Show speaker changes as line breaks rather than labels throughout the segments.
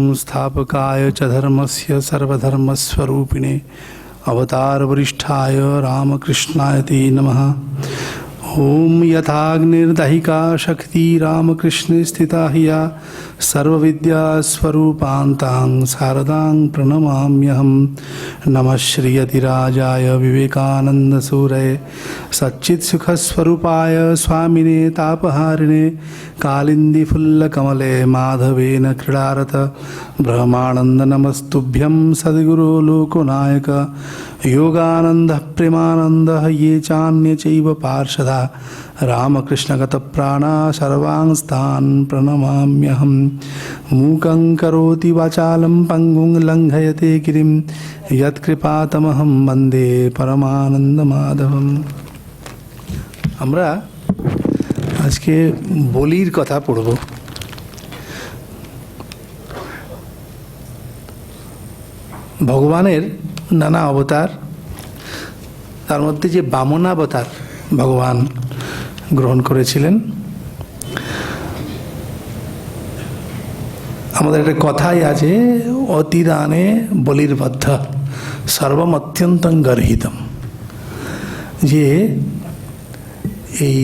संस्थापकाय च धर्मस्य सर्वधर्मस्वरूपिणे अवतारवरिष्ठाय रामकृष्णाय ते नमः। ओम यथाग्निर्दहिका शक्ति रामकृष्णे स्थिता हिया सर्वविद्यास्वरूपान्तां शारदां प्रणमाम्यहम्। नमः श्रीयतिराजाय विवेकानन्दसूरये सच्चित्सुखस्वरूपाय स्वामिने तापहारिणे कालिन्दीफुल्लकमले माधवेन क्रीडारत ब्रह्मानन्द नमस्तुभ्यं सद्गुरो लोकनायक योगानन्दः प्रेमानन्दः ये चान्ये चैव पार्षदा रामकृष्णगतप्राणा सर्वांस्तान् प्रणमाम्यहम्। मूकं करोति वाचालं पङ्गुं लङ्घयते गिरिं यत्कृपातमहं वन्दे परमानन्दमाधवम्। আমরা আজকে বলির কথা পড়ব। ভগবানের নানা অবতার, তার মধ্যে যে বামনাবতার ভগবান গ্রহণ করেছিলেন, আমাদের একটা কথাই আছে, অতিদানে বলির্বদ্ধ সর্বম অত্যন্তং গর্হিতম, যে এই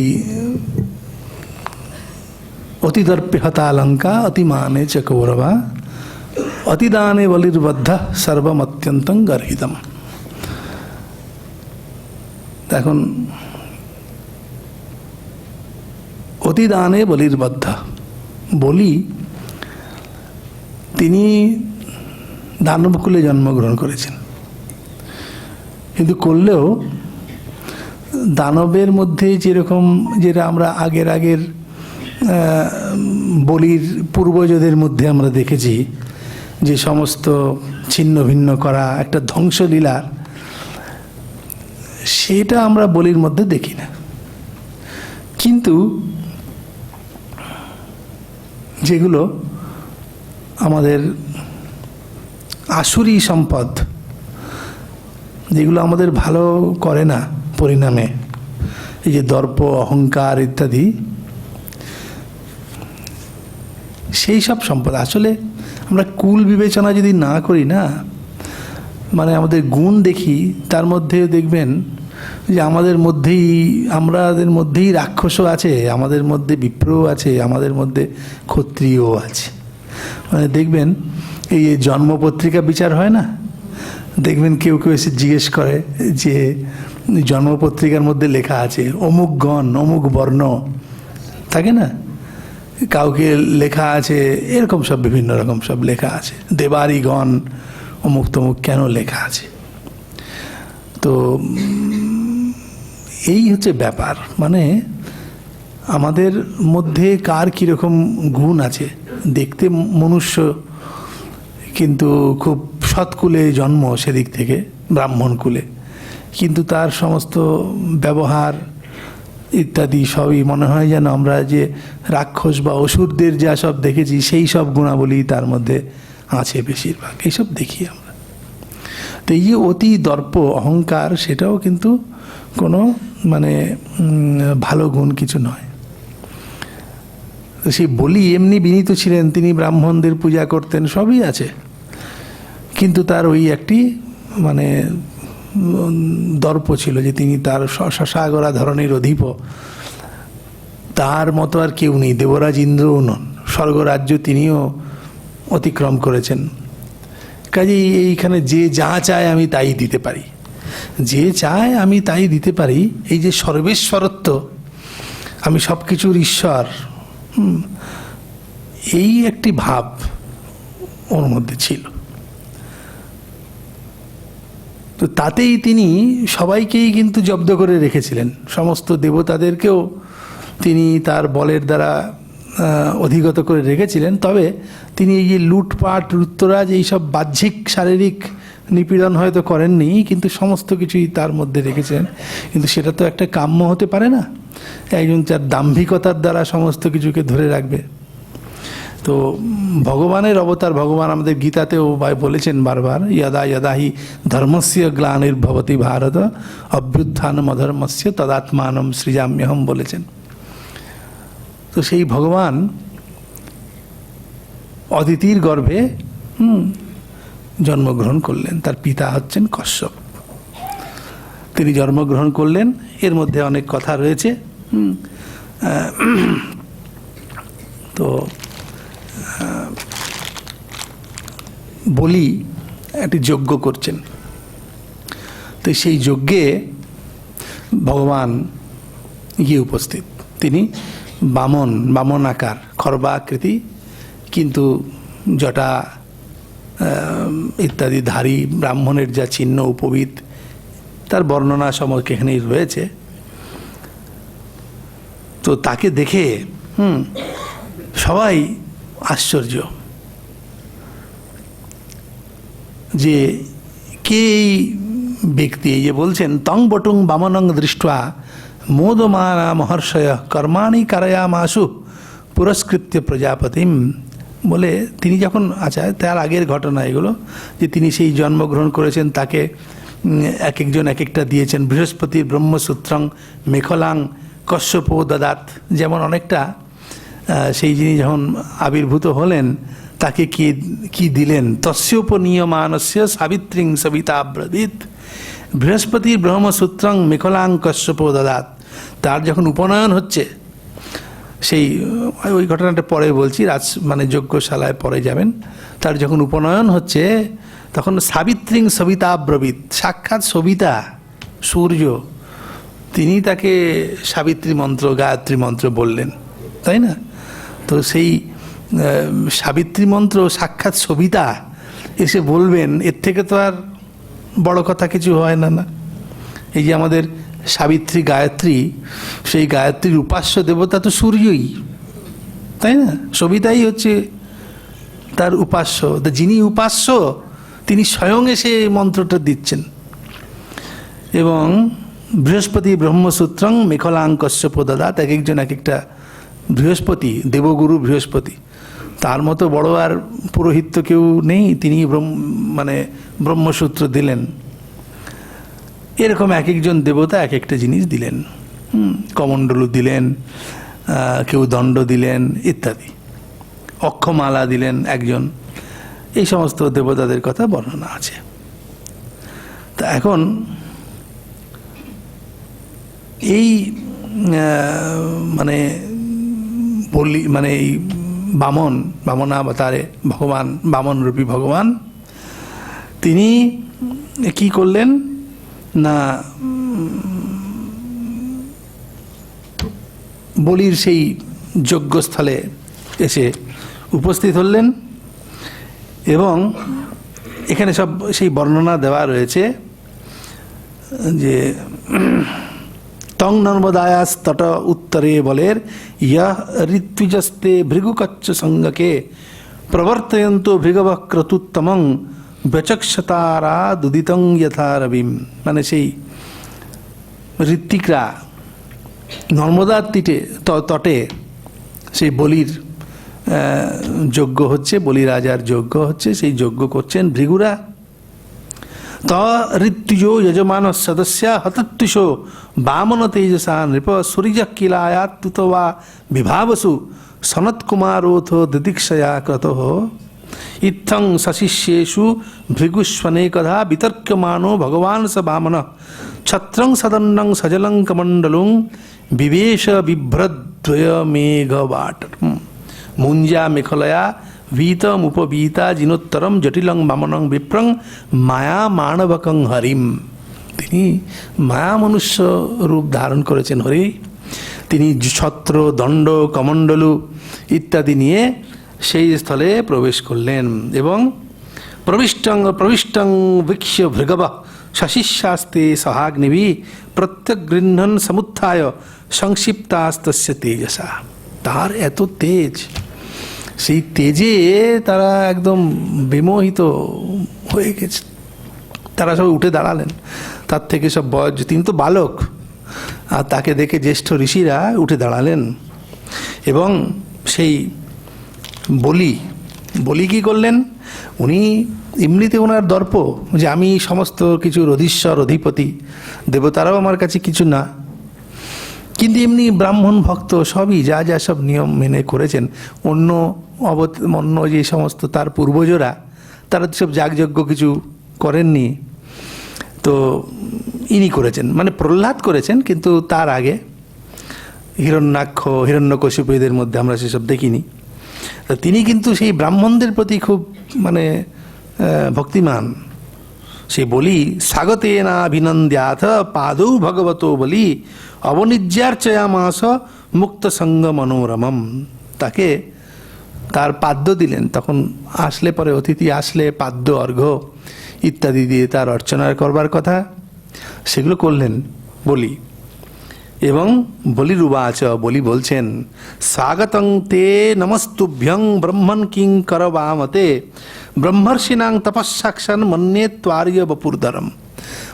অতিদর্পে হতালঙ্কা অতিমানে চ কৌরবা অতিদানে বলির্বদ্ধ সর্বম অত্যন্তং গর্হিতম। এখন অতিদানে বলির্বদ্ধ, বলি তিনি দানবকুলে জন্মগ্রহণ করেছেন, কিন্তু করলেও দানবের মধ্যে যেরকম, যেটা আমরা আগের বলির পূর্বজদের মধ্যে আমরা দেখেছি যে সমস্ত ছিন্ন ভিন্ন করা একটা ধ্বংসলীলা, সেটা আমরা বলির মধ্যে দেখি না। কিন্তু যেগুলো আমাদের আসুরি সম্পদ, যেগুলো আমাদের ভালো করে না পরিণামে, এই যে দর্প অহংকার ইত্যাদি, সেই সব সম্পদ আসলে আমরা কুল বিবেচনা যদি না করি না, মানে আমাদের গুণ দেখি, তার মধ্যে দেখবেন যে আমাদের মধ্যেই রাক্ষসও আছে, আমাদের মধ্যে বিপ্রও আছে, আমাদের মধ্যে ক্ষত্রিয়ও আছে। মানে দেখবেন এই জন্মপত্রিকা বিচার হয় না, দেখবেন কেউ কেউ এসে জিজ্ঞেস করে যে জন্মপত্রিকার মধ্যে লেখা আছে অমুক গণ অমুক বর্ণ, থাকে না, কাউকে লেখা আছে এরকম সব বিভিন্ন রকম সব লেখা আছে, দেবারিগণ অমুক তমুক কেন লেখা আছে। তো এই হচ্ছে ব্যাপার, মানে আমাদের মধ্যে কার কীরকম গুণ আছে। দেখতে মনুষ্য, কিন্তু খুব সৎকুলে জন্ম, সেদিক থেকে ব্রাহ্মণ কুলে, কিন্তু তার সমস্ত ব্যবহার ইত্যাদি সবই মনে হয় যেন আমরা যে রাক্ষস বা অসুরদের যা সব দেখেছি সেই সব গুণাবলী তার মধ্যে আছে বেশিরভাগ, এইসব দেখি আমরা। তো এই যে অতি দর্প অহংকার, সেটাও কিন্তু কোনো মানে ভালো গুণ কিছু নয়। সেই বলি এমনি বিনীত ছিলেন, তিনি ব্রাহ্মণদের পূজা করতেন, সবই আছে, কিন্তু তার ওই একটি মানে দর্প ছিল যে তিনি তার শশাগরা ধরনের অধিপ, তার মতো আর কেউ নেই, দেবরাজ ইন্দ্রও নন, স্বর্গরাজ্য তিনিও অতিক্রম করেছেন। কাজেই এইখানে যে যা চায় আমি তাই দিতে পারি, যে চায় আমি তাই দিতে পারি, এই যে সর্বেশ্বরত্ব, আমি সব কিছুর ঈশ্বর, এই একটি ভাব ওর মধ্যে ছিল। তো তাতেই তিনি সবাইকেই কিন্তু জব্দ করে রেখেছিলেন, সমস্ত দেবতাদেরকেও তিনি তার বলের দ্বারা অধিগত করে রেখেছিলেন। তবে তিনি এই যে লুটপাট লুত্তরাজ এইসব বাহ্যিক শারীরিক নিপীড়ন হয়তো করেননি, কিন্তু সমস্ত কিছুই তার মধ্যে রেখেছিলেন। কিন্তু সেটা তো একটা কাম্য হতে পারে না, একজন যার দাম্ভিকতার দ্বারা সমস্ত কিছুকে ধরে রাখবে। তো ভগবানের অবতার, ভগবান আমাদের গীতাতেও বলেছেন বারবার, যদা যদা হি ধর্মস্য গ্লানির্ভবতি ভারত অভ্যুত্থানম অধর্মস্য তদাত্মানম সৃজাম্যহম বলেছেন। তো সেই ভগবান অদিতির গর্ভে জন্মগ্রহণ করলেন। তার পিতা হচ্ছেন কশ্যপ। তিনি জন্মগ্রহণ করলেন। এর মধ্যে অনেক কথা রয়েছে। তো বলি একটি যজ্ঞ করছেন। তো সেই যজ্ঞে ভগবান গিয়ে উপস্থিত। তিনি বামন আকার, খর্বাকৃতি, কিন্তু জটা ইত্যাদি ধারী, ব্রাহ্মণের যা চিহ্ন উপবিদ, তার বর্ণনা সময় এখানেই রয়েছে। তো তাকে দেখে সবাই আশ্চর্য যে কে এই ব্যক্তি। এই যে বলছেন, তং বটুং বামনং দৃষ্টা মোদমানা মহর্ষয় কর্মাণি কারয়ামাসু পুরস্কৃত্য প্রজাপতিম। বলে তিনি যখন, আচ্ছা তার আগের ঘটনা এগুলো, যে তিনি সেই জন্মগ্রহণ করেছেন, তাকে এক একজন এক একটা দিয়েছেন। বৃহস্পতির ব্রহ্মসূত্রং মেখলাং কশ্যপ দদাত, যেমন অনেকটা সেই যিনি যখন আবির্ভূত হলেন তাকে কি দিলেন, তস্যোপনীয়মানস্য সাবিত্রীং সবিতা ব্রবীত বৃহস্পতির ব্রহ্মসূত্রং মেখলাং কশ্যপ দদাত। তার যখন উপনয়ন হচ্ছে, সেই ওই ঘটনাটা পরে বলছি, মানে যজ্ঞশালায় পরে যাবেন। তার যখন উপনয়ন হচ্ছে তখন সাবিত্রীং সবিতা ব্রবীত, সাক্ষাৎ সবিতা সূর্য, তিনি তাকে সাবিত্রী মন্ত্র, গায়ত্রী মন্ত্র বললেন, তাই না? তো সেই সাবিত্রী মন্ত্র সাক্ষাৎ সবিতা এসে বলবেন, এর থেকে তো আর বড় কথা কিছু হয় না। এই যে আমাদের সাবিত্রী গায়ত্রী, সেই গায়ত্রীর উপাস্য দেবতা তো সূর্যই, তাই না? সবিতাই হচ্ছে তার উপাস্য। যিনি উপাস্য তিনি স্বয়ং এসে মন্ত্রটা দিচ্ছেন। এবং বৃহস্পতি ব্রহ্মসূত্রং মেখলাং কশ্যপ দদাত, এক একজন এক একটা বৃহস্পতি, দেবগুরু বৃহস্পতি, তার মতো বড় আর পুরোহিত কেউ নেই, তিনি মানে ব্রহ্মসূত্র দিলেন। এরকম এক একজন দেবতা এক একটা জিনিস দিলেন। কমণ্ডলু দিলেন, কেউ দণ্ড দিলেন ইত্যাদি, অক্ষমালা দিলেন একজন। এই সমস্ত দেবতাদের কথা বর্ণনা আছে। তা এখন এই মানে বলি, মানে এই বামনাবতারে ভগবান, বামন রূপী ভগবান, তিনি কি করলেন না, বলির সেই যজ্ঞস্থলে এসে উপস্থিত হলেন। এবং এখানে সব সেই বর্ণনা দেওয়া রয়েছে যে তং নর্মদায়াস তট উত্তরে বলের ইয়ঃ ঋত্বিজস্তে ভৃগুকচ্ছ সঙ্গকে প্রবর্তয়ন্ত ভৃগবক্রতুত্তমং ব্যচক্ষতারা দুদিতং যথা রবিম। মানে সেই ঋত্বিকরা নর্মদার তটে সেই বলির যজ্ঞ হচ্ছে, বলি রাজার যজ্ঞ হচ্ছে, সেই যজ্ঞ করছেন ভৃগুরা। ত ঋত্বিজো যজমান সদস্য হতত্বিষো বামন তেজসা নৃপ সূর্য কিলায়াত্তুত বা বিভাবসু সনৎকুমারোথ দিদিক্ষয়া ক্রত ইত্থং সশিষ্যেষু ভৃগুষ্বনেকধা বিতর্ক্যমানো ভগবান স বামন ছত্রং সদন্নং সজলং কমণ্ডলুং বিবেশ বিভ্রদ্বয় মেঘবাট মুঞ্জা মেখলয়া ভীতমুপবীতা জিনোত্তরম জটিলং বামনং বিপ্রং মায়া মানবকং হরিম। তিনি মায়া মনুষ্য রূপ ধারণ করেছেন হরি। তিনি ছত্র, দণ্ড, কমণ্ডলু ইত্যাদি নিয়ে সেই স্থলে প্রবেশ করলেন। এবং প্রবিষ্টং বৃক্ষ ভৃগব শশিশাস্তে সহাগ্নিভি প্রত্যগৃহ্ণন সমুত্থায় সংক্ষিপ্তাস্তস্য তেজসা। তার এত তেজ, সেই তেজে তারা একদম বিমোহিত হয়ে গেছে। তারা সব উঠে দাঁড়ালেন। তার থেকে সব বয়স, তিনি তো বালক, আর তাকে দেখে জ্যেষ্ঠ ঋষিরা উঠে দাঁড়ালেন। এবং সেই বলি কি করলেন, উনি এমনিতে ওনার দর্প যে আমি সমস্ত কিছুর অধীশ্বর, অধিপতি, দেবতারাও আমার কাছে কিছু না, কিন্তু এমনি ব্রাহ্মণ ভক্ত সবই যা সব নিয়ম মেনে করেছেন। অন্য যে সমস্ত তার পূর্বজরা তারা তো সব যাগযজ্ঞ কিছু করেননি, তো ইনি করেছেন, মানে প্রহ্লাদ করেছেন, কিন্তু তার আগে হিরণ্যাক্ষ, হিরণ্যকশিপু এদের মধ্যে আমরা সেসব দেখিনি। তো তিনি কিন্তু সেই ব্রাহ্মণদের প্রতি খুব মানে ভক্তিমান। সে বলি স্বাগতে না অভিনন্দ্যাথ পাদৌ ভগবত বলি অবনিজ্যার্চয়ামাস মুক্ত সঙ্গ মনোরমম। তাকে তার পাদ্য দিলেন, তখন আসলে পরে অতিথি আসলে পাদ্য অর্ঘ্য ইত্যাদি দিয়ে তার অর্চনা করবার কথা, সেগুলো করলেন বলি। এবং বলির উবাচ, বলি বলছেন স্বাগতং তে নমস্তুভ্যং ব্রহ্মণ কিং করবামতে ব্রহ্মর্ষিণাং তপস্যাক্ষণ মন্যে ত্বার্য বপুরধরম।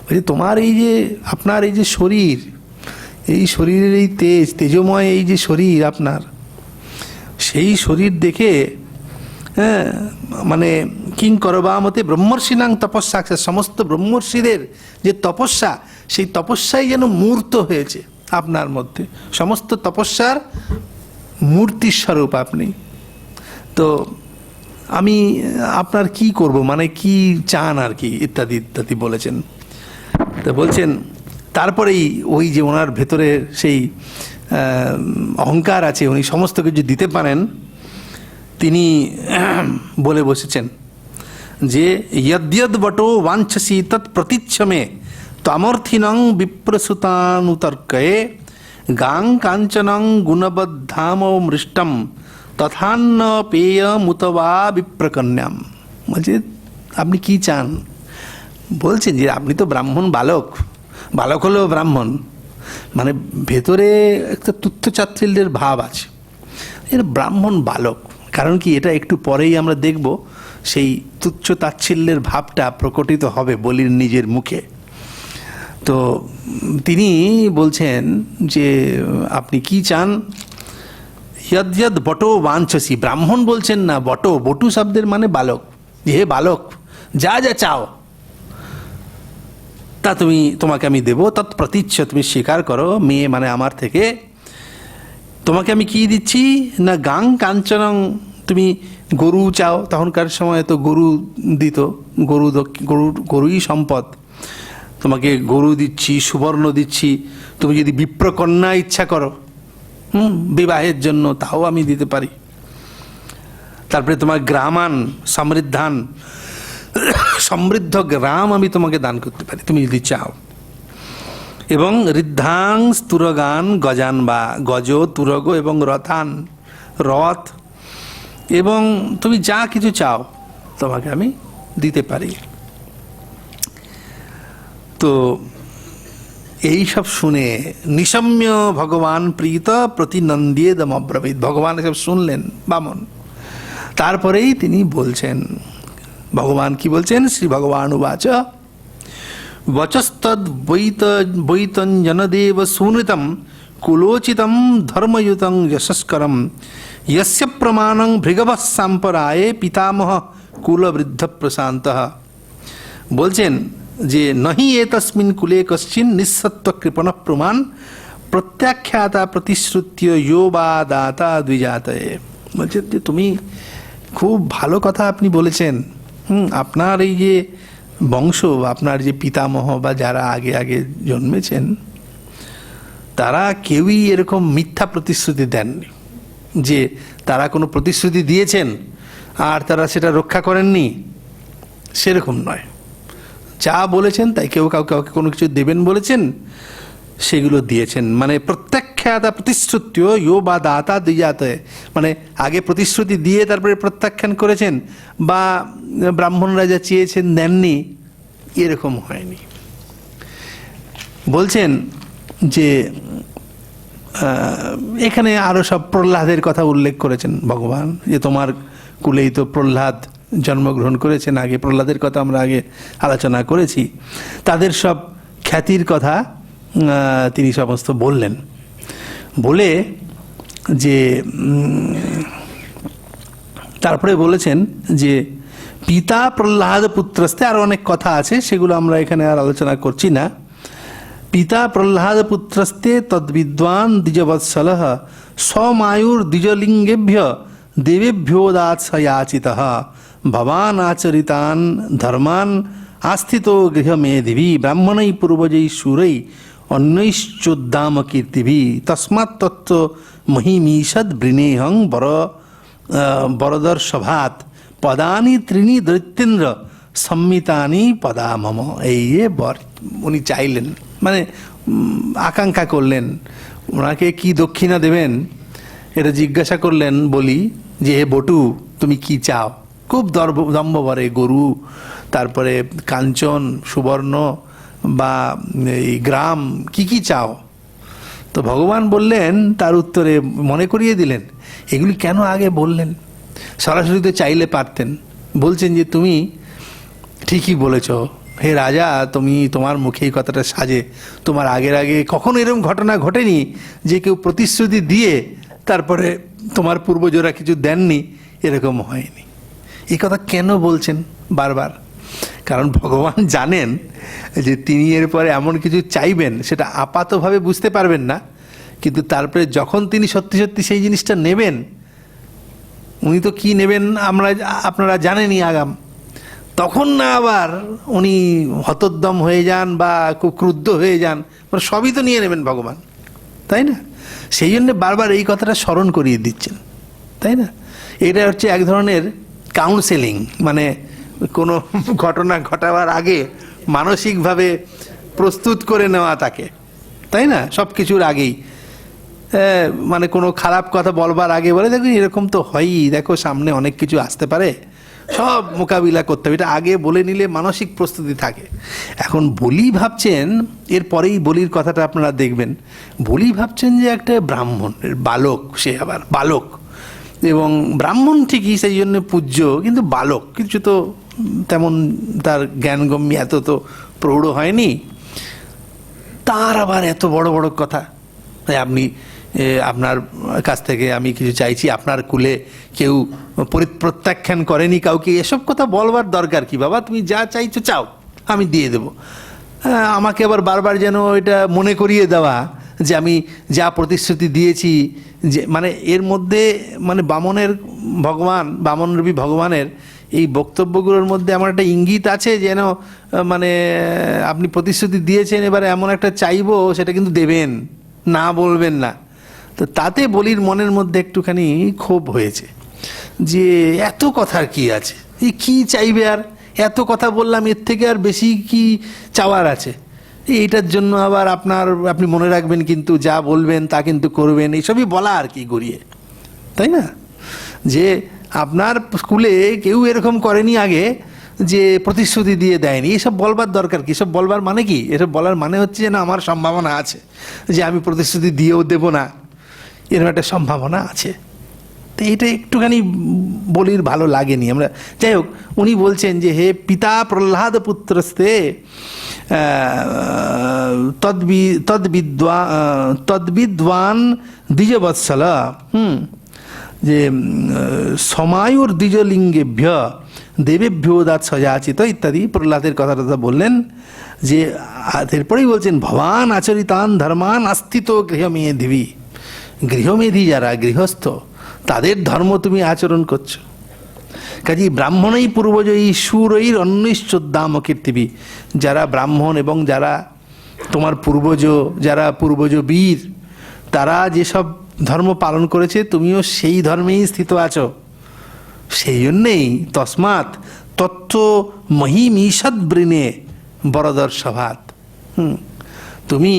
বলছি তোমার এই যে আপনার এই যে শরীর, এই শরীরের এই তেজময় এই যে শরীর আপনার, সেই শরীর দেখে হ্যাঁ মানে কিং করবামতে ব্রহ্মর্ষিণাং তপস্যাক্ষণ, সমস্ত ব্রহ্মর্ষিদের যে তপস্যা, সেই তপস্যাই যেন মূর্ত হয়েছে আপনার মধ্যে, সমস্ত তপস্যার মূর্তির স্বরূপ আপনি। তো আমি আপনার কি করব, মানে কি চান আর কি, ইত্যাদি ইত্যাদি বলেছেন। তো বলছেন তারপরেই ওই যে ওনার ভেতরে সেই অহংকার আছে, উনি সমস্ত কিছু দিতে পারেন, তিনি বলে বসেছেন যে যদ্যদ বটো বাঞ্ছসি তৎ প্রতিচ্ছমে ত্বমর্থিনং বিপ্রসুতানুতর্কয়ে গাং কাঞ্চনং গুণবদ্ধাম মৃষ্টম তথান্ন পেয়মুতবা বিপ্রকন্যাম। বলছে আপনি কি চান? বলছেন যে আপনি তো ব্রাহ্মণ বালক, বালক হলেও ব্রাহ্মণ, মানে ভেতরে একটা তুচ্ছ চাচ্ছিল্যের ভাব আছে, এর ব্রাহ্মণ বালক। কারণ কি, এটা একটু পরেই আমরা দেখব সেই তুচ্ছ তাচ্ছিল্যের ভাবটা প্রকটিত হবে বলির নিজের মুখে। তো তিনি বলছেন যে আপনি কি চান? যদ্যদ বটো বাঞ্ছসি, ব্রাহ্মণ বলছেন না, বটো, বটু শব্দের মানে বালক, যে হে বালক যা যা চাও তা তোমাকে আমি দেবো, তৎ প্রতিচ্ছ, তুমি স্বীকার করো, মেয়ে মানে আমার থেকে তোমাকে আমি কি দিচ্ছি না, গাং কাঞ্চনং, তুমি গরু চাও, তখনকার সময় তো গরু দিত, গরুই সম্পদ, তোমাকে গরু দিচ্ছি, সুবর্ণ দিচ্ছি, তুমি যদি বিপ্রকন্যা ইচ্ছা করো বিবাহের জন্য তাও আমি দিতে পারি। তারপরে তোমার গ্রামান সমৃদ্ধান, সমৃদ্ধ গ্রাম আমি তোমাকে দান করতে পারি তুমি যদি চাও। এবং ঋদ্ধাং তুরগান গজান, বা গজ তুরগ এবং রথান, রথ, এবং তুমি যা কিছু চাও তোমাকে আমি দিতে পারি। তো এই সব শুনে নিশম্য ভগবান প্রীত প্রতিনন্দিয়ে দমব্রবীত, ভগবান এসব শুনলেন বামন, তারপরেই তিনি বলছেন, ভগবান কি বলছেন? শ্রী ভগবান উবাচ বচস্তদ বৈতঞ্জনদেব সুনৃতম কুলোচিতম ধর্মযুতং যশস্করম यस्य प्रमाणं भृगवः साम्पराये पितामह कुलवृद्ध प्रशान्तः। বলছেন যে নহি এতস্মিন কুলে কশ্চিন নিঃসত্ত্ব কৃপণ প্রমাণ প্রত্যাখ্যাতা প্রতিশ্রুত্য यो বা দাতা দ্বিজাতয়ে। বলছেন যে তুমি খুব ভালো কথা আপনি বলেছেন, আপনার এই যে বংশ, আপনার যে পিতামহ বা যারা আগে আগে জন্মেছেন, তারা কেউই এরকম মিথ্যা প্রতিশ্রুতি দেননি, যে তারা কোনো প্রতিশ্রুতি দিয়েছেন আর তারা সেটা রক্ষা করেননি, সেরকম নয়। যা বলেছেন তাই, কেউ কাউকে কোনো কিছু দেবেন বলেছেন সেগুলো দিয়েছেন। মানে প্রত্যাখ্যাতা প্রতিশ্রুত্য ইয়ো বা দাতা দ্বিজাতয়ে, মানে আগে প্রতিশ্রুতি দিয়ে তারপরে প্রত্যাখ্যান করেছেন, বা ব্রাহ্মণরা যা চেয়েছেন দেননি, এরকম হয়নি। বলছেন যে এখানে আরও সব প্রহ্লাদের কথা উল্লেখ করেছেন ভগবান, যে তোমার কুলেই তো প্রহ্লাদ জন্মগ্রহণ করেছেন, আগে প্রহ্লাদের কথা আমরা আগে আলোচনা করেছি, তাদের সব খ্যাতির কথা তিনি সমস্ত বললেন। বলে যে তারপরে বলেছেন যে পিতা প্রহ্লাদ পুত্রস্তে, আরও অনেক কথা আছে, সেগুলো আমরা এখানে আর আলোচনা করছি না। পিতা প্রহ্লাদ পুত্রস্তে তদ্বিদ্বান দ্বিজবৎসল স্বমায়ুর দ্বিজলিঙ্গেভ্য দেবেভ্যো দাৎ সয়াচিতঃ ভবান আচরিতান ধর্মান আস্থিত গৃহমেধিভি ব্রাহ্মণৈ পূর্বজৈ সুরৈ অন্যৈশ্চোদ্দাম কীর্তিভি তস্মাৎ তত্ত্ব মহিমীষদ বৃণেহং বরদর্শভাত পদানি ত্রিণী দৈত্যেন্দ্র সম্মিতানি পদা মম। এই বর উনি চাইলেন, মানে আকাঙ্ক্ষা করলেন, ওনাকে কি দক্ষিণা দেবেন এটা জিজ্ঞাসা করলেন। বলি যে হে বটু, তুমি কি চাও? খুব দম্ভভরে গরু, তারপরে কাঞ্চন সুবর্ণ বা এই গ্রাম, কি চাও? তো ভগবান বললেন, তার উত্তরে মনে করিয়ে দিলেন এগুলি কেন আগে বললেন, সরাসরি তো চাইলে পারতেন। বলছেন যে তুমি ঠিকই বলেছ হে রাজা, তুমি তোমার মুখে এই কথাটা সাজে, তোমার আগে কখনো এরকম ঘটনা ঘটেনি যে কেউ প্রতিশ্রুতি দিয়ে তারপরে তোমার পূর্বজরা কিছু দেননি, এরকম হয়নি। এই কথা কেন বলছেন বারবার? কারণ ভগবান জানেন যে তিনি এরপরে এমন কিছু চাইবেন সেটা আপাতভাবে বুঝতে পারবেন না, কিন্তু তারপরে যখন তিনি সত্যি সত্যি সেই জিনিসটা নেবেন, উনি তো কি নেবেন আপনারা জানেনই আগাম, তখন না আবার উনি হতোদ্যম হয়ে যান বা খুব ক্রুদ্ধ হয়ে যান, মানে সবই তো নিয়ে নেবেন ভগবান, তাই না? সেই জন্য বারবার এই কথাটা স্মরণ করিয়ে দিচ্ছেন, তাই না? এটা হচ্ছে এক ধরনের কাউন্সেলিং, মানে কোনো ঘটনা ঘটাবার আগে মানসিকভাবে প্রস্তুত করে নেওয়া তাকে, তাই না? সব কিছুর আগেই মানে কোনো খারাপ কথা বলবার আগে বলে দেখো এরকম তো হয়ই, দেখো সামনে অনেক কিছু আসতে পারে, সব মোকাবিলা করতে হবে, এটা আগে বলে নিলে মানসিক প্রস্তুতি থাকে। এখন বলি ভাবছেন, এরপরেই বলির কথাটা আপনারা দেখবেন, বলি ভাবছেন যে একটা ব্রাহ্মণ বালক, সে আবার বালক, এবং ব্রাহ্মণ ঠিকই, সেই জন্য পূজ্য, কিন্তু বালক, কিছু তো তেমন তার জ্ঞানগম্য এত তো প্রৌঢ় হয়নি, তার আবার এত বড় বড় কথা। আপনি আপনার কাছ থেকে আমি কিছু চাইছি, আপনার কুলে কেউ প্রত্যাখ্যান করেনি কাউকে, এসব কথা বলবার দরকার কি বাবা? তুমি যা চাইছো চাও, আমি দিয়ে দেবো। আমাকে আবার বারবার যেন এটা মনে করিয়ে দেওয়া যে আমি যা প্রতিশ্রুতি দিয়েছি, যে মানে এর মধ্যে মানে বামনরূপী ভগবানের এই বক্তব্যগুলোর মধ্যে আমার একটা ইঙ্গিত আছে যেন মানে আপনি প্রতিশ্রুতি দিয়েছেন, এবারে এমন একটা চাইবো সেটা কিন্তু দেবেন, না বলবেন না। তো তাতে বলির মনের মধ্যে একটুখানি ক্ষোভ হয়েছে যে এত কথার কি আছে, এই কি চাইবে, আর এত কথা বললাম, এর থেকে আর বেশি কি চাওয়ার আছে? এইটার জন্য আবার আপনি মনে রাখবেন, কিন্তু যা বলবেন তা কিন্তু করবেন, এইসবই বলা আর কি গড়িয়ে, তাই না? যে আপনার স্কুলে কেউ এরকম করেনি আগে যে প্রতিশ্রুতি দিয়ে দেয়নি, এসব বলবার দরকার কি? সব বলবার মানে কি? এসব বলার মানে হচ্ছে যে না, আমার সম্ভাবনা আছে যে আমি প্রতিশ্রুতি দিয়েও দেব না, এরকম একটা সম্ভাবনা আছে। তো এটা একটুখানি বলির ভালো লাগেনি। আমরা যাই হোক, উনি বলছেন যে হে পিতা প্রহ্লাদ পুত্রস্তে তদ্বিদ্বান দ্বিজবৎসল, যে সমায়ুর দ্বিজলিঙ্গেভ্য দেবেভ্যো দাত সজাচিত ইত্যাদি প্রহ্লাদের কথাটা বললেন। যে এরপরেই বলছেন ভবান আচরিতান ধর্মান আস্থিত গৃহমেধিভি, গৃহমেধি যারা গৃহস্থ তাদের ধর্ম তুমি আচরণ করছো। কাজী ব্রাহ্মণই পূর্বজয়ী সুরৈর অন্যৈশ্চোদ্দাম কীর্তিভি, যারা ব্রাহ্মণ এবং যারা তোমার পূর্বজ বীর, তারা যেসব ধর্ম পালন করেছে তুমিও সেই ধর্মেই স্থিত আছো। সেই জন্যেই তস্মাৎ তত্ত্ব মহিমীষদ বৃণে বরদর্শভাত, তুমি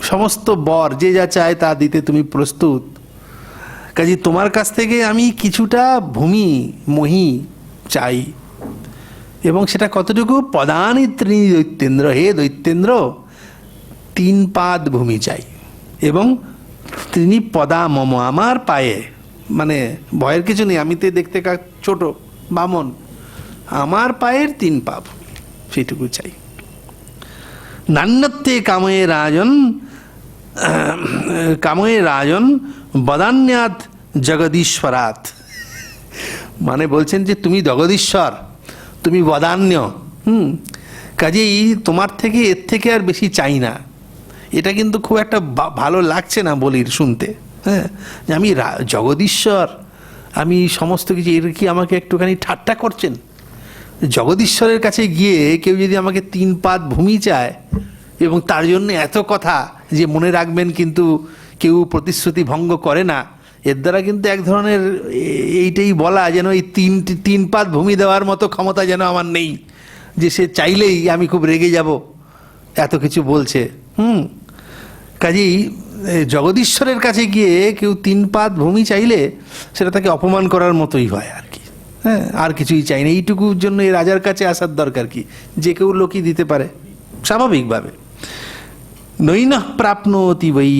সমস্ত বর যে যা চায় তা দিতে তুমি প্রস্তুত। কাজে তোমার কাছ থেকে আমি কিছুটা ভূমি মহি চাই, এবং সেটা কতটুকু? পদানি ত্রিণী দৈত্যেন্দ্র, হে দৈত্যেন্দ্র 3 পাদ ভূমি চাই, এবং তিনি পদা মম, আমার পায়ে, মানে ভয়ের কিছু নেই, আমি তো দেখতে ছোট বামন, আমার পায়ের 3 পা ভূমি, সেইটুকু চাই। নান্যত্বে কাময়ে রাজন বদান্যাত জগদীশ্বরাত, মানে বলছেন যে তুমি জগদীশ্বর, তুমি বদান্য, কাজেই তোমার থেকে এর থেকে আর বেশি চাই না। এটা কিন্তু খুব একটা ভালো লাগছে না বলির শুনতে, হ্যাঁ, যে আমি জগদীশ্বর, আমি সমস্ত কিছু, এর কি আমাকে একটুখানি ঠাট্টা করছেন? জগদীশ্বরের কাছে গিয়ে কেউ যদি আমাকে 3 পাদ ভূমি চায় এবং তার জন্য এত কথা যে মনে রাখবেন কিন্তু কেউ প্রতিশ্রুতি ভঙ্গ করে না, এর দ্বারা কিন্তু এক ধরনের এইটাই বলা যেন এই 3 পাদ ভূমি দেওয়ার মতো ক্ষমতা যেন আমার নেই, যে সে চাইলেই আমি খুব রেগে যাব, এত কিছু বলছে। কাজেই জগদীশ্বরের কাছে গিয়ে কেউ 3 পাদ ভূমি চাইলে সেটা তাকে অপমান করার মতোই হয় আর কি। হ্যাঁ, আর কিছুই চাই না। এইটুকুর জন্য এই রাজার কাছে আসার দরকার কি? যে কেউ লোকই দিতে পারে স্বাভাবিকভাবে। নৈনঃ প্রাপ্নোতি বৈ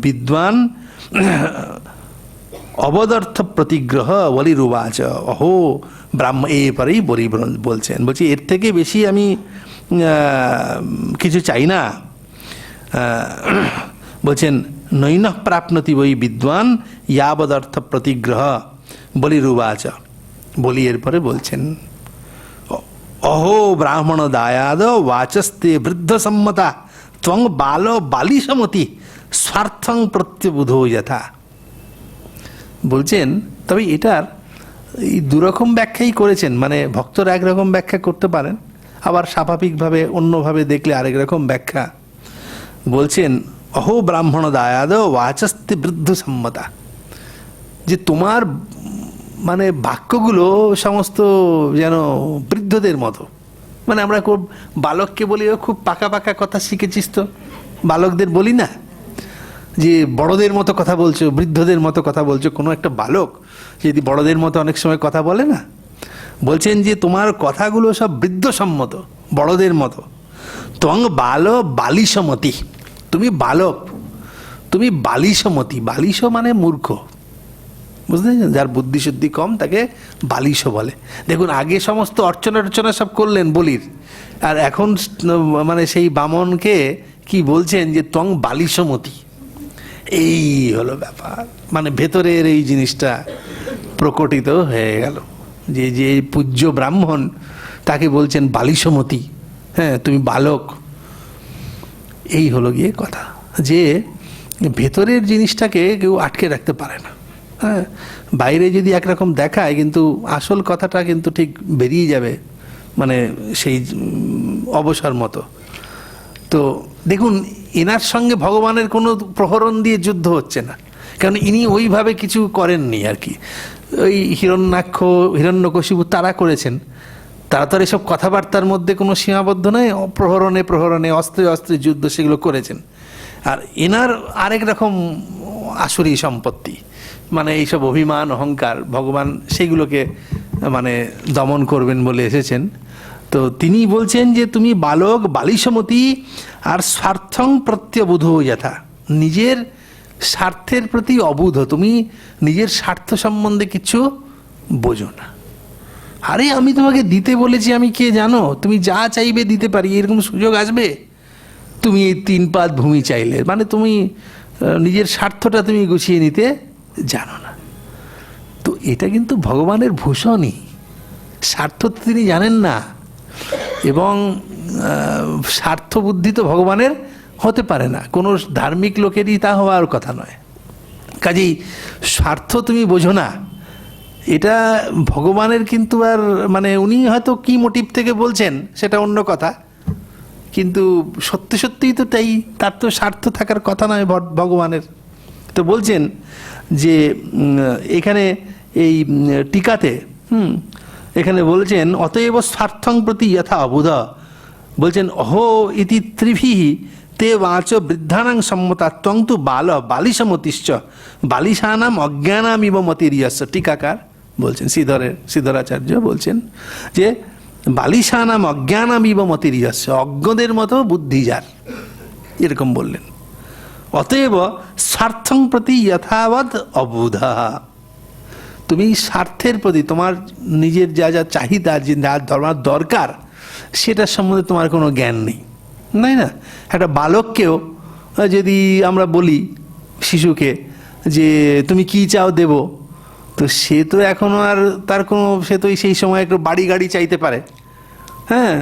বিদ্বান অবদর্থ প্রতিগ্রহ বলিরুবাচ। অহো ব্রাহ্ম, এরপরেই বলি বলছেন, বলছি এর থেকে বেশি আমি কিছু চাই না। বলছেন নৈনঃ প্রাপ্নতি বৈ বিদ্বান ইয়াবদর্থ প্রতিগ্রহ বলিরুবাচ। বলি এরপরে বলছেন, অহো ব্রাহ্মণ দায়াদ বাচস্তে বৃদ্ধ সম্মতা ত্বং বাল বালিসমতি স্বার্থং প্রত্যবুধো যথা। বলছেন তবে এটার এই দুরকম ব্যাখ্যাই করেছেন, মানে ভক্তরা একরকম ব্যাখ্যা করতে পারেন, আবার স্বাভাবিকভাবে অন্যভাবে দেখলে আরেক রকম ব্যাখ্যা। বলছেন অহো ব্রাহ্মণ দায়াদ বাচস্তে বৃদ্ধ সম্মতা, যে তোমার মানে বাক্যগুলো সমস্ত যেন বৃদ্ধদের মতো। মানে আমরা খুব বালককে বলি ও খুব পাকা পাকা কথা শিখেছিস তো, বালকদের বলি না যে বড়দের মতো কথা বলছো, বৃদ্ধদের মতো কথা বলছো। কোনো একটা বালক যদি বড়দের মতো অনেক সময় কথা বলে না, বলছেন যে তোমার কথাগুলো সব বৃদ্ধসম্মত, বড়দের মতো। ত্বং বাল বালিসমতি, তুমি বালক, তুমি বালিসমতি। বালিশ মানে মূর্খ, বুঝতে পারছেন? যার বুদ্ধিশুদ্ধি কম তাকে বালিশ বলে। দেখুন আগে সমস্ত অর্চনা সব করলেন বলির, আর এখন মানে সেই বামনকে কি বলছেন যে ত্বং বালিসমতি। এই হলো ব্যাপার, মানে ভেতরের এই জিনিসটা প্রকটিত হয়ে গেল, যে যে পূজ্য ব্রাহ্মণ তাকে বলছেন বালিসমতি। হ্যাঁ, তুমি বালক। এই হলো গিয়ে কথা, যে ভেতরের জিনিসটাকে কেউ আটকে রাখতে পারে না। হ্যাঁ, বাইরে যদি একরকম দেখায় কিন্তু আসল কথাটা কিন্তু ঠিক বেরিয়ে যাবে, মানে সেই অবসর মতো। তো দেখুন এনার সঙ্গে ভগবানের কোনো প্রহরণ দিয়ে যুদ্ধ হচ্ছে না, কারণ ইনি ওইভাবে কিছু করেননি আর কি। ওই হিরণ্যাক্ষ, হিরণ্যকশিপু তারা করেছেন, তারা তো আর এসব কথাবার্তার মধ্যে কোনো সীমাবদ্ধ নয়, প্রহরণে প্রহরণে অস্ত্রে অস্ত্রে যুদ্ধ সেগুলো করেছেন। আর এনার আরেক রকম আসুরি সম্পত্তি, মানে এইসব অভিমান অহংকার, ভগবান সেগুলোকে মানে দমন করবেন বলে এসেছেন। তো তিনি বলছেন যে তুমি বালক বালিসমতি আর স্বার্থং প্রত্যবুধ যথা, নিজের স্বার্থের প্রতি অবুধ, তুমি নিজের স্বার্থ সম্বন্ধে কিছু বোঝো না। আরে আমি তোমাকে দিতে বলেছি, আমি কে জানো? তুমি যা চাইবে দিতে পারি, এরকম সুযোগ আসবে? তুমি এই 3 পাদ ভূমি চাইলে, মানে তুমি নিজের স্বার্থটা তুমি গুছিয়ে নিতে জানো না। তো এটা কিন্তু ভগবানের ভূষণই, স্বার্থ তিনি জানেন না, এবং স্বার্থ বুদ্ধি তো ভগবানের হতে পারে না, কোনো ধার্মিক লোকেরই তা হওয়ার কথা নয়। কাজেই স্বার্থ তুমি বোঝো না, এটা ভগবানের কিন্তু আর মানে উনি হয়তো কি মোটিভ থেকে বলছেন সেটা অন্য কথা, কিন্তু সত্যি সত্যিই তো তাই, তার তো স্বার্থ থাকার কথা নয় ভগবানের। তো বলছেন যে এখানে এই টিকাতে এখানে বলছেন অতএব স্বার্থং প্রতি যথা অবুধ। বলছেন অহো ইতি ত্রিভিঃ তে বাচ বৃদ্ধানাং সম্মতা ত্বং তু বাল বালিসমতিশ্চ বালিশানাম অজ্ঞানামিব মতিরিয়স্য। টিকাকার বলছেন, শ্রীধরাচার্য বলছেন যে বালিশানাম অজ্ঞানামিব মতিরিয়স্য, অজ্ঞদের মতো বুদ্ধি যার, এরকম বললেন। অতএব স্বার্থং প্রতি যথাবৎ অবুধা, তুমি স্বার্থের প্রতি, তোমার নিজের যা যা চাহিদা, যে যা তোমার দরকার সেটার সম্বন্ধে তোমার কোনো জ্ঞান নেই, তাই না? একটা বালককেও যদি আমরা বলি, শিশুকে যে তুমি কি চাও দেব, তো সে তো এখনও আর তার কোনো, সে তো সেই সময় একটু বাড়ি গাড়ি চাইতে পারে। হ্যাঁ,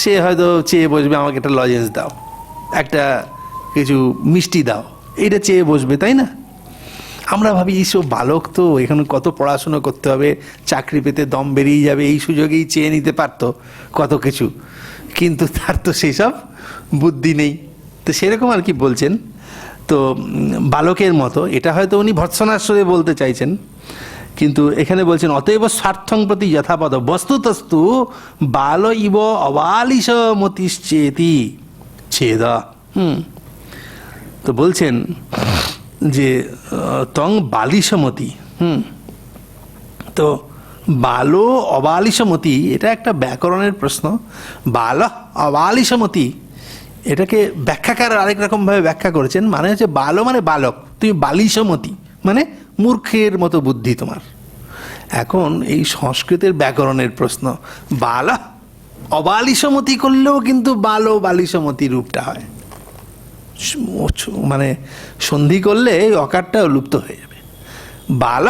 সে হয়তো চেয়ে বসবে আমাকে একটা লজেন্স দাও, একটা কিছু মিষ্টি দাও, এইটা চেয়ে বসবে, তাই না? আমরা ভাবি এইসব বালক তো, এখানে কত পড়াশুনো করতে হবে, চাকরি পেতে দম বেরিয়ে যাবে, এই সুযোগেই চেয়ে নিতে পারতো কত কিছু, কিন্তু তার তো সেসব বুদ্ধি নেই। তো সেরকম আর কি বলছেন। তো বালকের মতো, এটা হয়তো উনি ভৎসনাস্বরে বলতে চাইছেন, কিন্তু এখানে বলছেন অতএব স্বার্থং প্রতি যথাপদ বস্তুতস্তু বাল ইব অবালিশ মতিশ্চেতি ছেদ। তো বলছেন যে তং বালিশমতি। তো বালো অবালিশমতি, এটা একটা ব্যাকরণের প্রশ্ন। বাল অবালিশমতি, এটাকে ব্যাখ্যাকার আরেক রকমভাবে ব্যাখ্যা করেছেন, মানে হচ্ছে বালো মানে বালক, তুমি বালিশমতি মানে মূর্খের মতো বুদ্ধি তোমার। এখন এই সংস্কৃতের ব্যাকরণের প্রশ্ন, বাল অবালিশমতি করলেও কিন্তু বালো বালিশমতি রূপটা হয়, মানে সন্ধি করলে অকারটা লুপ্ত হয়ে যাবে। বাল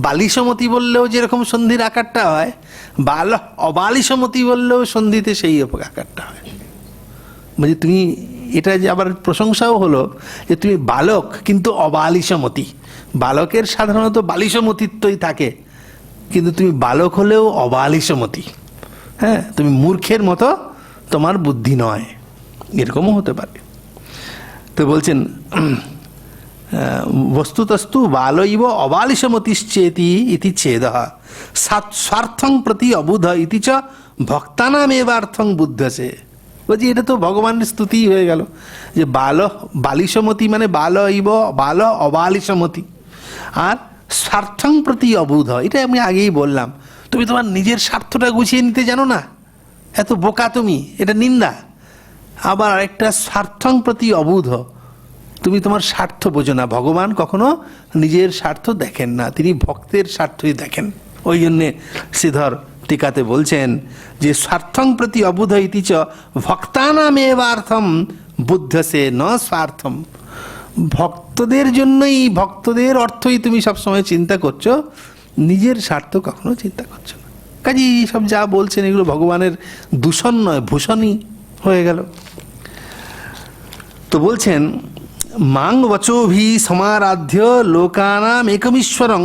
বালিশমতি বললেও যেরকম সন্ধির আকারটা হয়, বাল অবালিশমতি বললেও সন্ধিতে সেই আকারটা হয়। মানে তুমি এটা যে আবার প্রশংসাও হলো যে তুমি বালক কিন্তু অবালিশমতি। বালকের সাধারণত বালিশমতিত্বই থাকে, কিন্তু তুমি বালক হলেও অবালিশমতি। হ্যাঁ, তুমি মূর্খের মতো, তোমার বুদ্ধি নয়, এরকমও হতে পারে। তো বলছেন বস্তুতস্তু বালইব অবালিশমতিশ্চেতি ইতি ছেদঃ স্বার্থং প্রতি অবুধ ইতি চ ভক্তানামেবার্থং বুদ্ধসে। বলছি এটা তো ভগবানের স্তুতি হয়ে গেল, যে বালিশমতি মানে বাল অবালিশমতি, আর স্বার্থং প্রতি অবুধ, এটা আমি আগেই বললাম। তুমি তোমার নিজের স্বার্থটা গুছিয়ে নিতে জানো না, এত বোকা তুমি, এটা নিন্দা। আবার আরেকটা স্বার্থং প্রতি অবুধ, তুমি তোমার স্বার্থ বোঝো না। ভগবান কখনো নিজের স্বার্থ দেখেন না, তিনি ভক্তের স্বার্থই দেখেন। ওই জন্যে শ্রীধর টিকাতে বলছেন যে স্বার্থং প্রতি অবুধ ইতি চ ভক্তানামেবার্থম বুদ্ধসে ন স্বার্থম। ভক্তদের জন্যই, ভক্তদের অর্থই তুমি সবসময় চিন্তা করছো, নিজের স্বার্থ কখনো চিন্তা করছো না। কাজেই সব যা বলছেন এগুলো ভগবানের দূষণ নয়, ভূষণই হয়ে গেল। তো বলছেন মাং বচোভি সমারাধ্য লোকানাম একমীশ্বরং,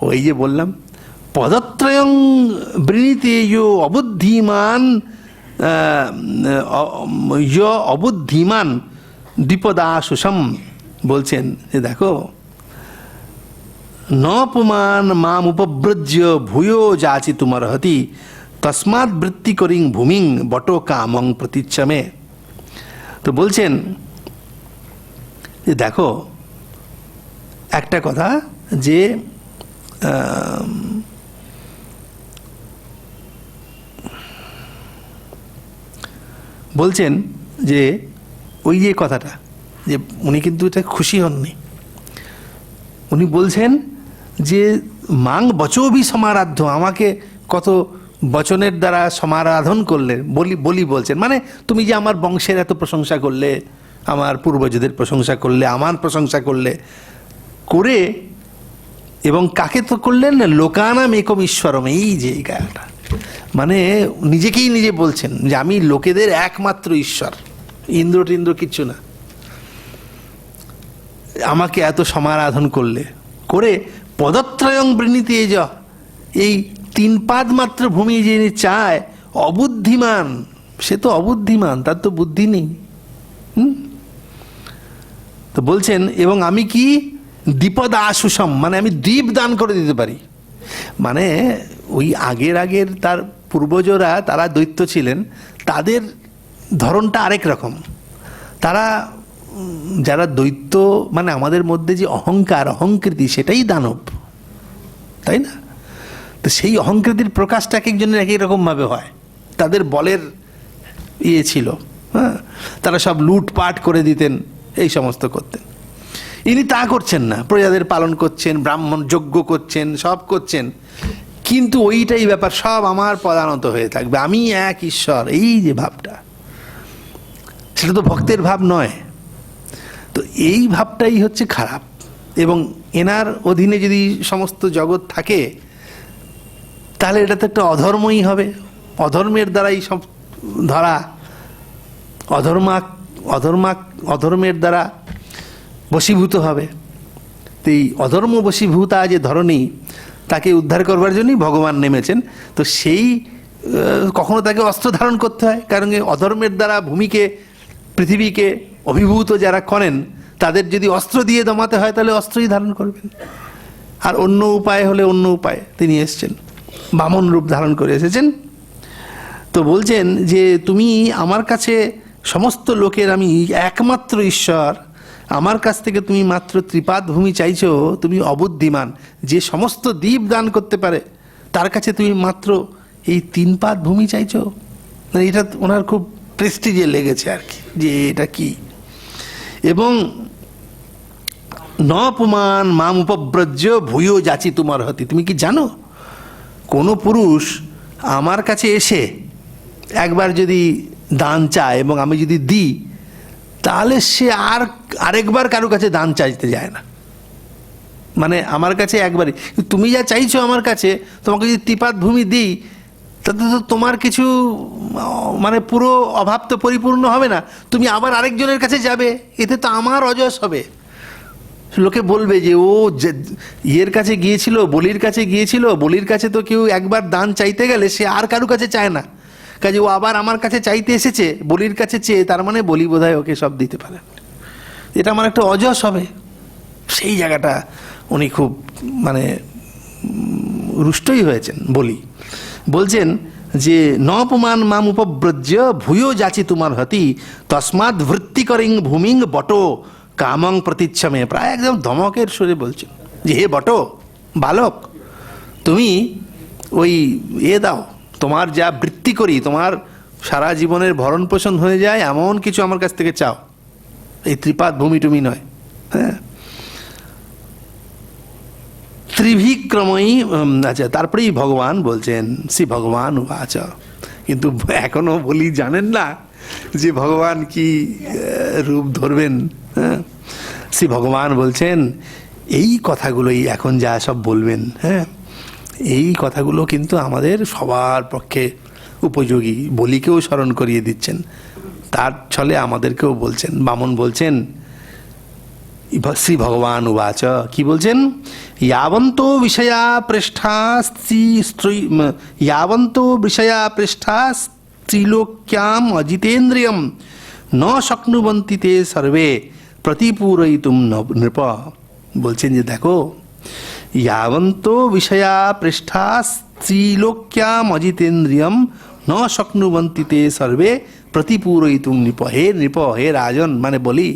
ওই যে বললাম পদত্রয়ং বৃণীতে অবুদ্ধিমান অবুদ্ধিমান দ্বিপদাশুষম। বলছেন যে দেখো ন পুমান মাম উপব্রজ্য ভূয়ো যাচি তুমার হতি তস্মাৎ বৃত্তি করিং ভূমিং বটো কামং প্রতিচ্ছমে। তো বলছেন যে দেখো একটা কথা, যে বলছেন যে ওই যে কথাটা, যে উনি কিন্তু এটা খুশি হননি। উনি বলছেন যে মাং বচোভি সমারাধ্য, আমাকে কত বচনের দ্বারা সমারাধন করলে, বলি বলছেন মানে তুমি যে আমার বংশের এত প্রশংসা করলে, আমার পূর্বজদের প্রশংসা করলে, আমার প্রশংসা করলে, করে এবং কাকে তো করলেন না, লোকানাম একম ঈশ্বরম, এই যে গায়াটা, মানে নিজেকেই নিজে বলছেন যে আমি লোকেদের একমাত্র ঈশ্বর, ইন্দ্র টিন্দ্র কিচ্ছু না। আমাকে এত সমারাধন করলে, করে পদত্রয়ং বৃণীতে এই 3 পাদ মাত্র ভূমি যিনি চায়, অবুদ্ধিমান, সে তো অবুদ্ধিমান, তার তো বুদ্ধি নেই। তো বলছেন এবং আমি কি দ্বিপদাশুষম, মানে আমি দ্বীপ দান করে দিতে পারি। মানে ওই আগের তার পূর্বজরা, তারা দৈত্য ছিলেন, তাদের ধরনটা আরেক রকম। তারা যারা দৈত্য, মানে আমাদের মধ্যে যে অহংকার অহংকৃতি, সেটাই দানব, তাই না? তো সেই অহংকৃতির প্রকাশটা এক একজনের একই রকমভাবে হয়। তাদের বলের ইয়ে ছিল, হ্যাঁ, তারা সব লুটপাট করে দিতেন, এই সমস্ত করতেন। ইনি তা করছেন না, প্রজাদের পালন করছেন, ব্রাহ্মণ যজ্ঞ করছেন, সব করছেন, কিন্তু ওইটাই ব্যাপার, সব আমার পদানত হয়ে থাকবে, আমি এক ঈশ্বর, এই যে ভাবটা, সেটা তো ভক্তের ভাব নয়। তো এই ভাবটাই হচ্ছে খারাপ। এবং এনার অধীনে যদি সমস্ত জগৎ থাকে, তাহলে এটা তো একটা অধর্মই হবে। অধর্মের দ্বারাই সব ধরা, অধর্মের দ্বারা বশীভূত হবে। তো এই অধর্ম বশীভূতা যে ধরনী, তাকে উদ্ধার করবার জন্যই ভগবান নেমেছেন। তো সেই কখনো তাকে অস্ত্র ধারণ করতে হয়, কারণ এই অধর্মের দ্বারা ভূমিকে, পৃথিবীকে অভিভূত যারা করেন, তাদের যদি অস্ত্র দিয়ে দমাতে হয় তাহলে অস্ত্রই ধারণ করবেন। আর অন্য উপায় হলে অন্য উপায় তিনি এসছেন, বামন রূপ ধারণ করে এসেছেন। তো বলছেন যে তুমি আমার কাছে, সমস্ত লোকের আমি একমাত্র ঈশ্বর, আমার কাছ থেকে তুমি মাত্র ত্রিপাদ ভূমি চাইছো। তুমি অবুদ্ধিমান, যে সমস্ত দ্বীপ দান করতে পারে তার কাছে তুমি মাত্র এই 3 পাদ ভূমি চাইছো। মানে এটা ওনার খুব প্রেস্টিজে লেগেছে আর কি, যে এটা কি। এবং ন পুমান মাম উপব্রজ্য ভূয় যাচি তোমার হতি। তুমি কি জানো, কোনো পুরুষ আমার কাছে এসে একবার যদি দান চায় এবং আমি যদি দিই, তাহলে সে আরেকবার কারো কাছে দান চাইতে যায় না। মানে আমার কাছে একবারই, তুমি যা চাইছো আমার কাছে, তোমাকে যদি 3 পাদ ভূমি দিই, তাতে তো তোমার কিছু মানে পুরো অভাব তো পরিপূর্ণ হবে না, তুমি আবার আরেকজনের কাছে যাবে, এতে তো আমার অযশ হবে। লোকে বলবে যে ও ইয়ের কাছে গিয়েছিল, বলির কাছে গিয়েছিল, বলির কাছে তো কেউ একবার দান চাইতে গেলে সে আর কারো কাছে চায় না, কাজে ও আবার আমার কাছে চাইতে এসেছে, বলির কাছে চেয়ে, তার মানে বলি বোধহয় ওকে সব দিতে পারেন, এটা আমার একটা অযশ হবে। সেই জায়গাটা উনি খুব মানে রুষ্টই হয়েছেন। বলছেন যে ন পুমান মাম উপব্রজ্য ভূয় যাচি তোমার হতি তস্মাৎ বৃত্তি করিং ভূমিং বটো কামং প্রতিচ্ছমে। প্রায় একদম ধমকের সুরে বলছেন যে হে বটো, বালক, তুমি ওই দাও, তোমার যা বৃত্তি করি, তোমার সারা জীবনের ভরণ পোষণ হয়ে যায় এমন কিছু আমার কাছ থেকে চাও, এই 3 পাদ ভূমি টুমি নয়। হ্যাঁ, ত্রিভিক্রমই। আচ্ছা, তারপরেই ভগবান বলছেন, শ্রী ভগবান উবাচ। কিন্তু এখনো বলি জানেন না যে ভগবান কি রূপ ধরবেন। হ্যাঁ, শ্রী ভগবান বলছেন এই কথাগুলোই এখন যা সব বলবেন, হ্যাঁ, এই কথাগুলো কিন্তু আমাদের সবার পক্ষে উপযোগী। বলিকেও স্মরণ করিয়ে দিচ্ছেন, তার ছলে আমাদেরকেও বলছেন। বামন বলছেন, শ্রী ভগবান উবাচ, কি বলছেন, यावन्तो विषया पृष्ठा स्त्रीलोक्याम् अजितेन्द्रियं न शक्नुवन्ति ते सर्वे प्रतिपूरयितुं नृप। বলছেন যে দেখো, यावन्तो विषया पृष्ठा स्त्रीलोक्याम् अजितेन्द्रियं न शक्नुवन्ति ते सर्वे प्रतिपूरयितुं नृप। হে নৃপ, হে রাজন, মানে বলি,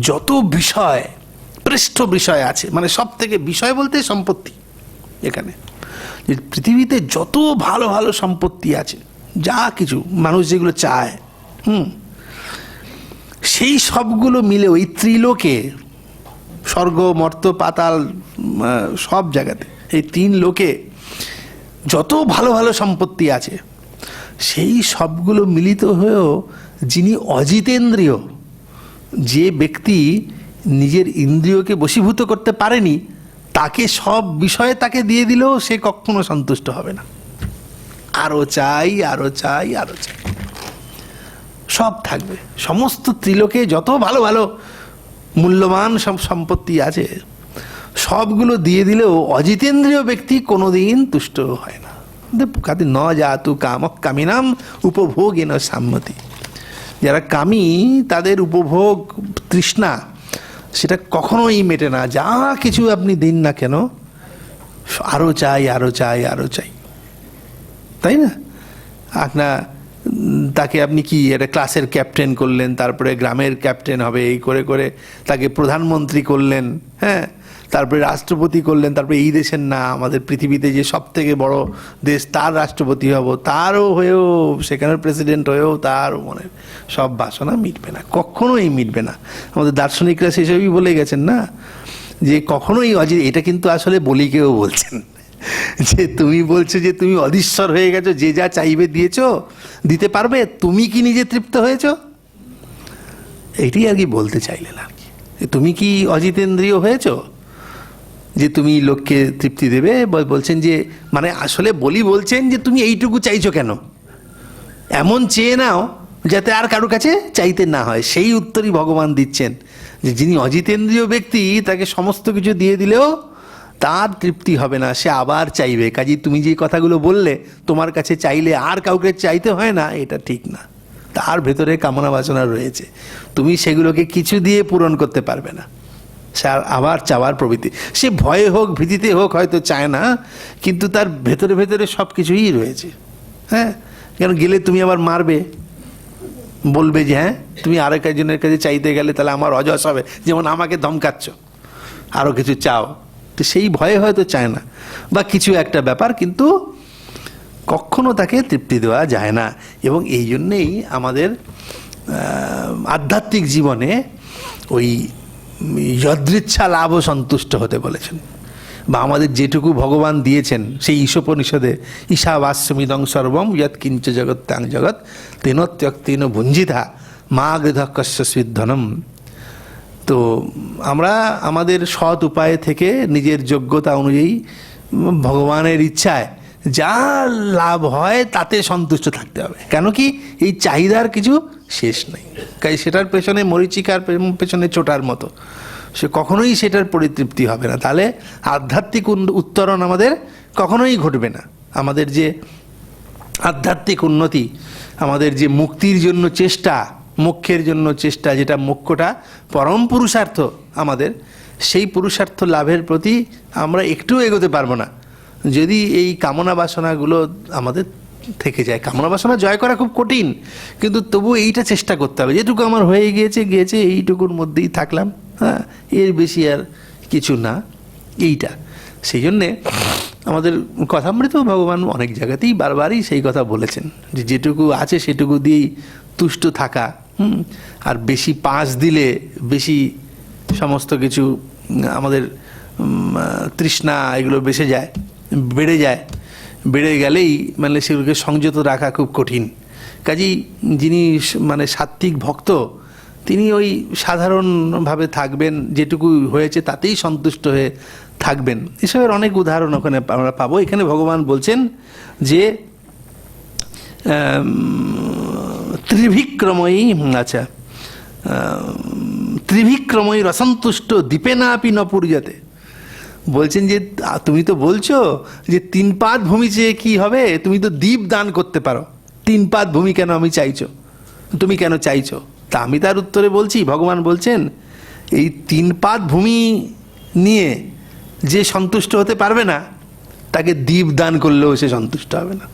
যত বিষয়, পৃষ্ঠ বিষয় আছে, মানে সব থেকে বিষয় বলতে সম্পত্তি, এখানে যে পৃথিবীতে যত ভালো ভালো সম্পত্তি আছে, যা কিছু মানুষ যেগুলো চায়, সেই সবগুলো মিলে ওই ত্রিলোকে, স্বর্গ মর্ত পাতাল সব জায়গাতে, এই 3 লোকে যত ভালো ভালো সম্পত্তি আছে, সেই সবগুলো মিলিত হয়েও যিনি অজিতেন্দ্রিয়, যে ব্যক্তি নিজের ইন্দ্রিয়কে বশীভূত করতে পারেনি, তাকে সব বিষয়ে তাকে দিয়ে দিলেও সে কখনো সন্তুষ্ট হবে না। আরো চাই, আরো চাই, আরো চাই, সব থাকবে। সমস্ত ত্রিলোকে যত ভালো ভালো মূল্যবান সব সম্পত্তি আছে, সবগুলো দিয়ে দিলেও অজিতেন্দ্রিয় ব্যক্তি কোনোদিন তুষ্ট হয় না। ন জাতু কামক কামিনাম উপভোগেন সাম্যতি। যারা কামী, তাদের উপভোগ তৃষ্ণা সেটা কখনোই মেটে না। যা কিছু আপনি দিন না কেন, আরো চাই, আরো চাই, আরো চাই, তাই না? তাকে আপনি কি একটা ক্লাসের ক্যাপ্টেন করলেন, তারপরে গ্রামের ক্যাপ্টেন হবে, এই করে করে তাকে প্রধানমন্ত্রী করলেন, হ্যাঁ, তারপরে রাষ্ট্রপতি করলেন, তারপরে এই দেশের না, আমাদের পৃথিবীতে যে সব থেকে বড় দেশ, তার রাষ্ট্রপতি হব, তারও হয়েও, সেখানের প্রেসিডেন্ট হয়েও তার মনের সব বাসনা মিটবে না, কখনোই মিটবে না। আমাদের দার্শনিকরা সেসবই বলে গেছেন না, যে কখনোই এটা কিন্তু আসলে বলিকেও বলছেন, যে তুমি বলছো যে তুমি অধীশ্বর হয়ে গেছো, যে যা চাইবে দিয়েছো, দিতে পারবে, তুমি কি নিজে তৃপ্ত হয়েছো? এইটাই আর কি বলতে চাইলেন আর কি। তুমি কি অজিতেন্দ্রিয় হয়েছো যে তুমি লোককে তৃপ্তি দেবে? বলছেন যে মানে আসলে বলছেন যে তুমি এইটুকু চাইছো কেন, এমন চেয়ে নাও যাতে আর কারো কাছে চাইতে না হয়। সেই উত্তরই ভগবান দিচ্ছেন, যে যিনি অজিতেন্দ্রীয় ব্যক্তি তাকে সমস্ত কিছু দিয়ে দিলেও তার তৃপ্তি হবে না, সে আবার চাইবে। কাজেই তুমি যে কথাগুলো বললে তোমার কাছে চাইলে আর কাউকে চাইতে হয় না, এটা ঠিক না। তার ভেতরে কামনা বাসনা রয়েছে, তুমি সেগুলোকে কিছু দিয়ে পূরণ করতে পারবে না, সে আবার চাওয়ার প্রবৃত্তি। সে ভয়ে হোক ভীতিতে হোক হয়তো চায় না, কিন্তু তার ভেতরে ভেতরে সব কিছুই রয়েছে। হ্যাঁ, কেন গেলে তুমি আবার মারবে, বলবে যে হ্যাঁ তুমি আরেক একজনের কাছে চাইতে গেলে তাহলে আমার অযশ হবে, যেমন আমাকে ধমকাচ্ছ আরও কিছু চাও, তো সেই ভয়ে হয়তো চায় না বা কিছু একটা ব্যাপার, কিন্তু কখনো তাকে তৃপ্তি দেওয়া যায় না। এবং এই জন্যেই আমাদের আধ্যাত্মিক জীবনে ওই যদৃচ্ছা লাভ ও সন্তুষ্ট হতে বলেছেন, বা আমাদের যেটুকু ভগবান দিয়েছেন সেই ঈশোপনিষদে ঈশাবাস্যমিদং সর্বম যৎ কিঞ্চ জগত্যাং জগৎ তেনোত্যক্তেন ভুঞ্জিতা মা গৃধকস্য সিদ্ধনম। তো আমরা আমাদের সৎ উপায়ে থেকে নিজের যোগ্যতা অনুযায়ী ভগবানের ইচ্ছায় যা লাভ হয় তাতে সন্তুষ্ট থাকতে হবে। কেন কি এই চাহিদার কিছু শেষ নেই, কাই সেটার পেছনে মরীচিকার পেছনে ছোটার মতো, সে কখনোই সেটার পরিতৃপ্তি হবে না। তাহলে আধ্যাত্মিক উত্তরণ আমাদের কখনোই ঘটবে না। আমাদের যে আধ্যাত্মিক উন্নতি, আমাদের যে মুক্তির জন্য চেষ্টা, মোক্ষের জন্য চেষ্টা, যেটা মোক্ষটা পরম পুরুষার্থ আমাদের, সেই পুরুষার্থ লাভের প্রতি আমরা একটু এগোতে পারবো না যদি এই কামনা বাসনাগুলো আমাদের থেকে যায়। কামনা বাসনা জয় করা খুব কঠিন, কিন্তু তবু এইটা চেষ্টা করতে হবে, যেটুকু আমার হয়ে গিয়েছে এইটুকুর মধ্যেই থাকলাম, হ্যাঁ, এর বেশি আর কিছু না, এইটা। সেই জন্যে আমাদের কথামৃত ভগবান অনেক জায়গাতেই বারবারই সেই কথা বলেছেন যে যেটুকু আছে সেটুকু দিয়েই তুষ্ট থাকা। আর বেশি পাঁচ দিলে বেশি সমস্ত কিছু আমাদের তৃষ্ণা এগুলো বেড়ে যায়, বেড়ে গেলেই মানে সেগুলোকে সংযত রাখা খুব কঠিন। কাজেই যিনি মানে সাত্ত্বিক ভক্ত, তিনি ওই সাধারণভাবে থাকবেন, যেটুকু হয়েছে তাতেই সন্তুষ্ট হয়ে থাকবেন। এসবের অনেক উদাহরণ ওখানে আমরা পাবো। এখানে ভগবান বলছেন যে ত্রিভিক্রময়ী, আচ্ছা, ত্রিভিক্রময়ী রসন্তুষ্ট দীপেনাপি ন পূর্যতে। বলছেন যে তুমি তো বলছো যে 3 পাদ ভূমি চেয়ে কি হবে, তুমি তো দ্বীপ দান করতে পারো, 3 পাদ ভূমি কেন তুমি কেন চাইছো? তা আমি তার উত্তরে বলছি, ভগবান বলছেন এই 3 পাদ ভূমি নিয়ে যে সন্তুষ্ট হতে পারবে না, তাকে দ্বীপ দান করলেও সে সন্তুষ্ট হবে না।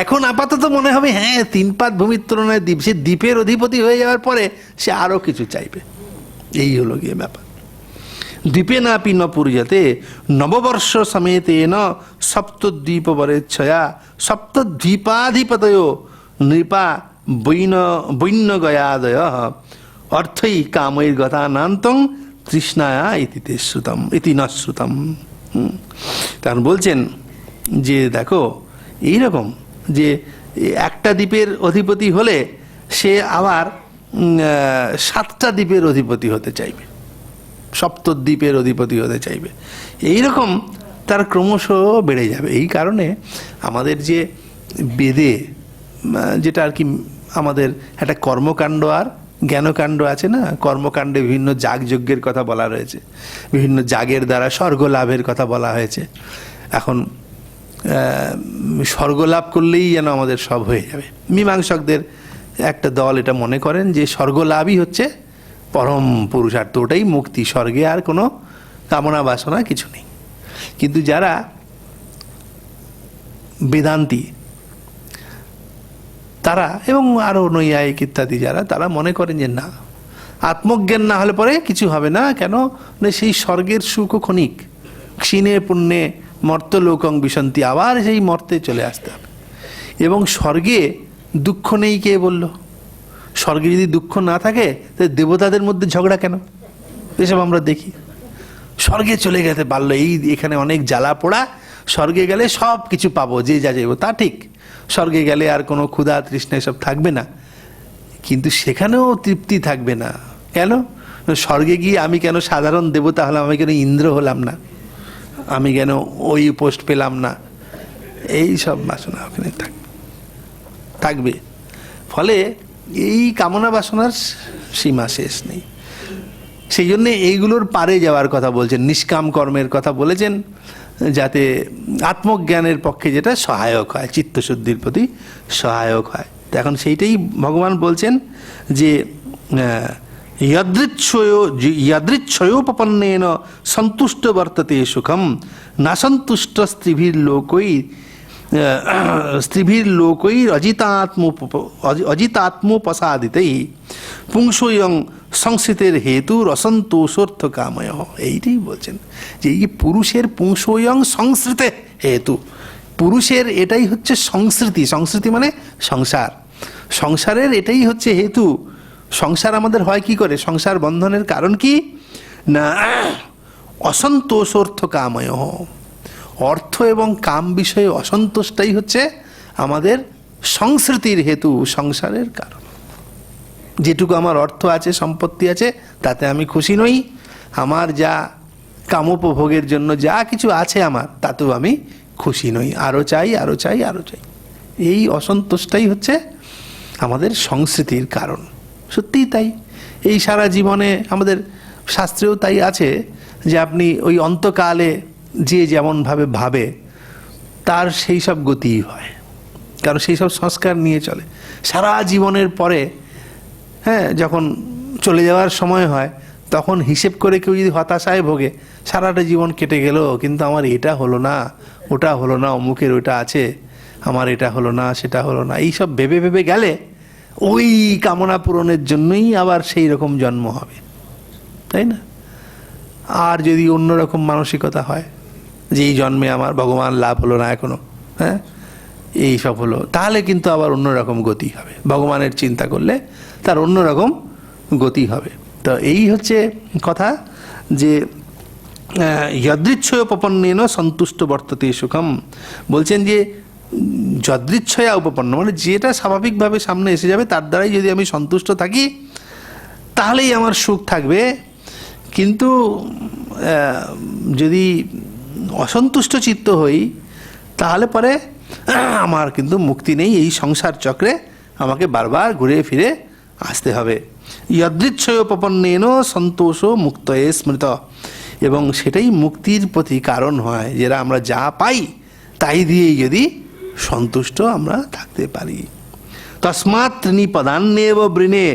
এখন আপাতত মনে হবে হ্যাঁ 3 পাদ ভূমির তুলনায় দ্বীপ, সে দ্বীপের অধিপতি হয়ে যাওয়ার পরে সে আরও কিছু চাইবে। এই হলো গিয়ে ব্যাপার। দ্বীপেনাপি ন পূর্যতে নববর্ষ সমেতেন সপ্তদ্বীপবরেচ্ছয়া সপ্তদ্বীপাধিপতয় নৃপা বৈন্যগয়াদয় অর্থই কামৈর গতানান্তং তৃষ্ণায়া ইতি ন শ্রুতম। কারণ বলছেন যে দেখো এইরকম যে একটা দ্বীপের অধিপতি হলে সে আবার 7টা দ্বীপের অধিপতি হতে চাইবে, সপ্তদ্বীপের অধিপতি হতে চাইবে, এইরকম তার ক্রমশ বেড়ে যাবে। এই কারণে আমাদের যে বেদে যেটা আর কি আমাদের একটা কর্মকাণ্ড আর জ্ঞানকাণ্ড আছে না, কর্মকাণ্ডে বিভিন্ন যাগযজ্ঞের কথা বলা রয়েছে, বিভিন্ন যাগের দ্বারা স্বর্গলাভের কথা বলা হয়েছে। এখন স্বর্গলাভ করলেই যেন আমাদের সব হয়ে যাবে। মীমাংসকদের একটা দল এটা মনে করেন যে স্বর্গলাভই হচ্ছে পরম পুরুষার্থ, ওটাই মুক্তি, স্বর্গে আর কোনো কামনা বাসনা কিছু নেই। কিন্তু যারা বেদান্তি তারা এবং আরও নৈয়ায়িক ইত্যাদি যারা, তারা মনে করেন যে না, আত্মজ্ঞান না হলে পরে কিছু হবে না। কেন না, সেই স্বর্গের সুখ ক্ষণিক, ক্ষীণে পুণ্যে মর্তলোকং বিশন্তি, আবার সেই মর্তে চলে আসতে হবে। এবং স্বর্গে দুঃখ নেই কে বলল? স্বর্গে যদি দুঃখ না থাকে তাহলে দেবতাদের মধ্যে ঝগড়া কেন? এসব আমরা দেখি। স্বর্গে চলে গেতে পারলো, এখানে অনেক জ্বালা পোড়া, স্বর্গে গেলে সব কিছু পাবো, যে যা যাইব তা ঠিক, স্বর্গে গেলে আর কোনো ক্ষুধা তৃষ্ণা এসব থাকবে না, কিন্তু সেখানেও তৃপ্তি থাকবে না। কেন? স্বর্গে গিয়ে আমি কেন সাধারণ দেবতা হলাম, আমি কেন ইন্দ্র হলাম না, আমি কেন ওই পোস্ট পেলাম না, এই সব বাসনা ওখানে থাকবে। ফলে এই কামনা বাসনার সীমা শেষ নেই। সেই জন্যে এইগুলোর পারে যাওয়ার কথা বলছেন, নিষ্কাম কর্মের কথা বলেছেন, যাতে আত্মজ্ঞানের পক্ষে যেটা সহায়ক হয়, চিত্তশুদ্ধির প্রতি সহায়ক হয়। তো এখন সেইটাই ভগবান বলছেন যে যদৃচ্ছয়োপপন্নেন সন্তুষ্ট বর্ততে সুখম না সন্তুষ্ট স্ত্রীভির্লোকৈর অজিতাত্মোপসাদিতেই পুংসয়ং সংস্কৃতের হেতু রসন্তোষর্থ কাময়। এইটাই বলছেন যে এই পুরুষের পুংসয়ং সংস্কৃতে হেতু, পুরুষের এটাই হচ্ছে সংস্কৃতি, সংস্কৃতি মানে সংসার, সংসারের এটাই হচ্ছে হেতু। সংসার আমাদের হয় কি করে? সংসার বন্ধনের কারণ কি না অসন্তোষর্থ কাময়, অর্থ এবং কাম বিষয়ে অসন্তোষটাই হচ্ছে আমাদের সংস্কৃতির হেতু, সংসারের কারণ। যেটুকু আমার অর্থ আছে, সম্পত্তি আছে, তাতে আমি খুশি নই। আমার যা কামোপভোগের জন্য যা কিছু আছে আমার, তাতেও আমি খুশি নই, আরও চাই, আরও চাই, আরও চাই। এই অসন্তোষটাই হচ্ছে আমাদের সংস্কৃতির কারণ। সত্যিই তাই। এই সারা জীবনে আমাদের শাস্ত্রেও তাই আছে যে আপনি ওই অন্তকালে যে যেমনভাবে ভাবে তার সেই সব গতিই হয়, কারণ সেই সব সংস্কার নিয়ে চলে। সারা জীবনের পরে যখন চলে যাওয়ার সময় হয়, তখন হিসেব করে কেউ যদি হতাশায় ভোগে, সারাটা জীবন কেটে গেল কিন্তু আমার এটা হলো না, ওটা হলো না, অমুকের ওটা আছে, আমার এটা হলো না, সেটা হলো না, এইসব ভেবে ভেবে গেলে ওই কামনা পূরণের জন্যই আবার সেই রকম জন্ম হবে, তাই না? আর যদি অন্যরকম মানসিকতা হয় যে এই জন্মে আমার ভগবান লাভ হলো না এখনো, এই সব হলো, তাহলে কিন্তু আবার অন্যরকম গতি হবে। ভগবানের চিন্তা করলে তার অন্যরকম গতি হবে। তো এই হচ্ছে কথা যে যদৃচ্ছয়োপপন্নেন সন্তুষ্ট বর্ততে সুখম। বলছেন যে যদৃচ্ছয়া উপপন্ন মানে যেটা স্বাভাবিকভাবে সামনে এসে যাবে তার দ্বারাই যদি আমি সন্তুষ্ট থাকি, তাহলেই আমার সুখ থাকবে। কিন্তু যদি অসন্তুষ্ট চিত্ত হই, তাহলে পরে আমার কিন্তু মুক্তি নেই। এই সংসার চক্রে আমাকে বারবার ঘুরে ফিরে আসতে হবে। যদৃচ্ছয়োপপন্নেন সন্তোষ মুক্তয়ে স্মৃত, এবং সেটাই মুক্তির প্রতি কারণ হয়, যেটা আমরা যা পাই তাই দিয়েই যদি সন্তুষ্ট আমরা থাকতে পারি। তস্মাৎ ত্রিনিপদান্যেব বৃণে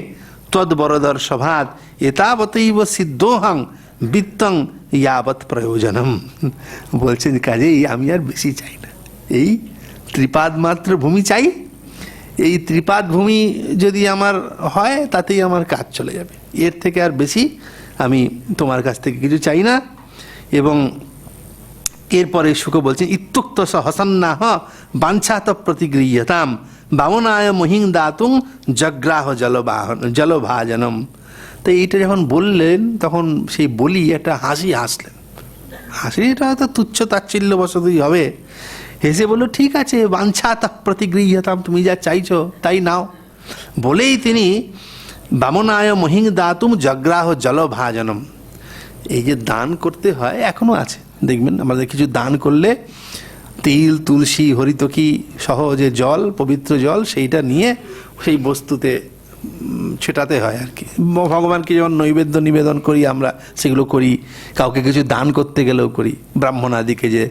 তদ্বরদর্শভাৎ এতাবতৈব সিদ্ধোহং বিত্তং ইয়াবৎ প্রয়োজনম। বলছেন কাজেই আমি আর বেশি চাই না, এই ত্রিপাদ মাত্র ভূমি চাই। এই ত্রিপাদ ভূমি যদি আমার হয় তাতেই আমার কাজ চলে যাবে, এর থেকে আর বেশি আমি তোমার কাছ থেকে কিছু চাই না। এবং এরপরে শুক বলছেন ইত্যুক্ত স হসন্নাহ বাঞ্ছাত প্রতিগৃহ্যতাম বামনায় মহিং দাতুং জগ্রাহ জলভাজনম। তো এইটা যখন বললেন তখন সেই বলি একটা হাসি হাসলেন। হাসিটা হয়তো তুচ্ছ তাচ্ছিল্য বশতই হবে। হেসে বললো ঠিক আছে, বাঞ্ছাত প্রতিগৃহ্যতাম, তুমি যা চাইছো তাই নাও। বলেই তিনি বামনায় মহিং দাতুম জগ্রাহ জলভাজনম, এই যে দান করতে হয় এখনো আছে, দেখবেন আমাদের কিছু দান করলে তিল তুলসী হরিতকি সহ যে জল, পবিত্র জল, সেইটা নিয়ে সেই বস্তুতে ছেটাতে হয় আর কি। ভগবানকে যখন নৈবেদ্য নিবেদন করি আমরা, সেগুলো করি। কাউকে কিছু দান করতে গেলেও করি, ব্রাহ্মণাদিকে যে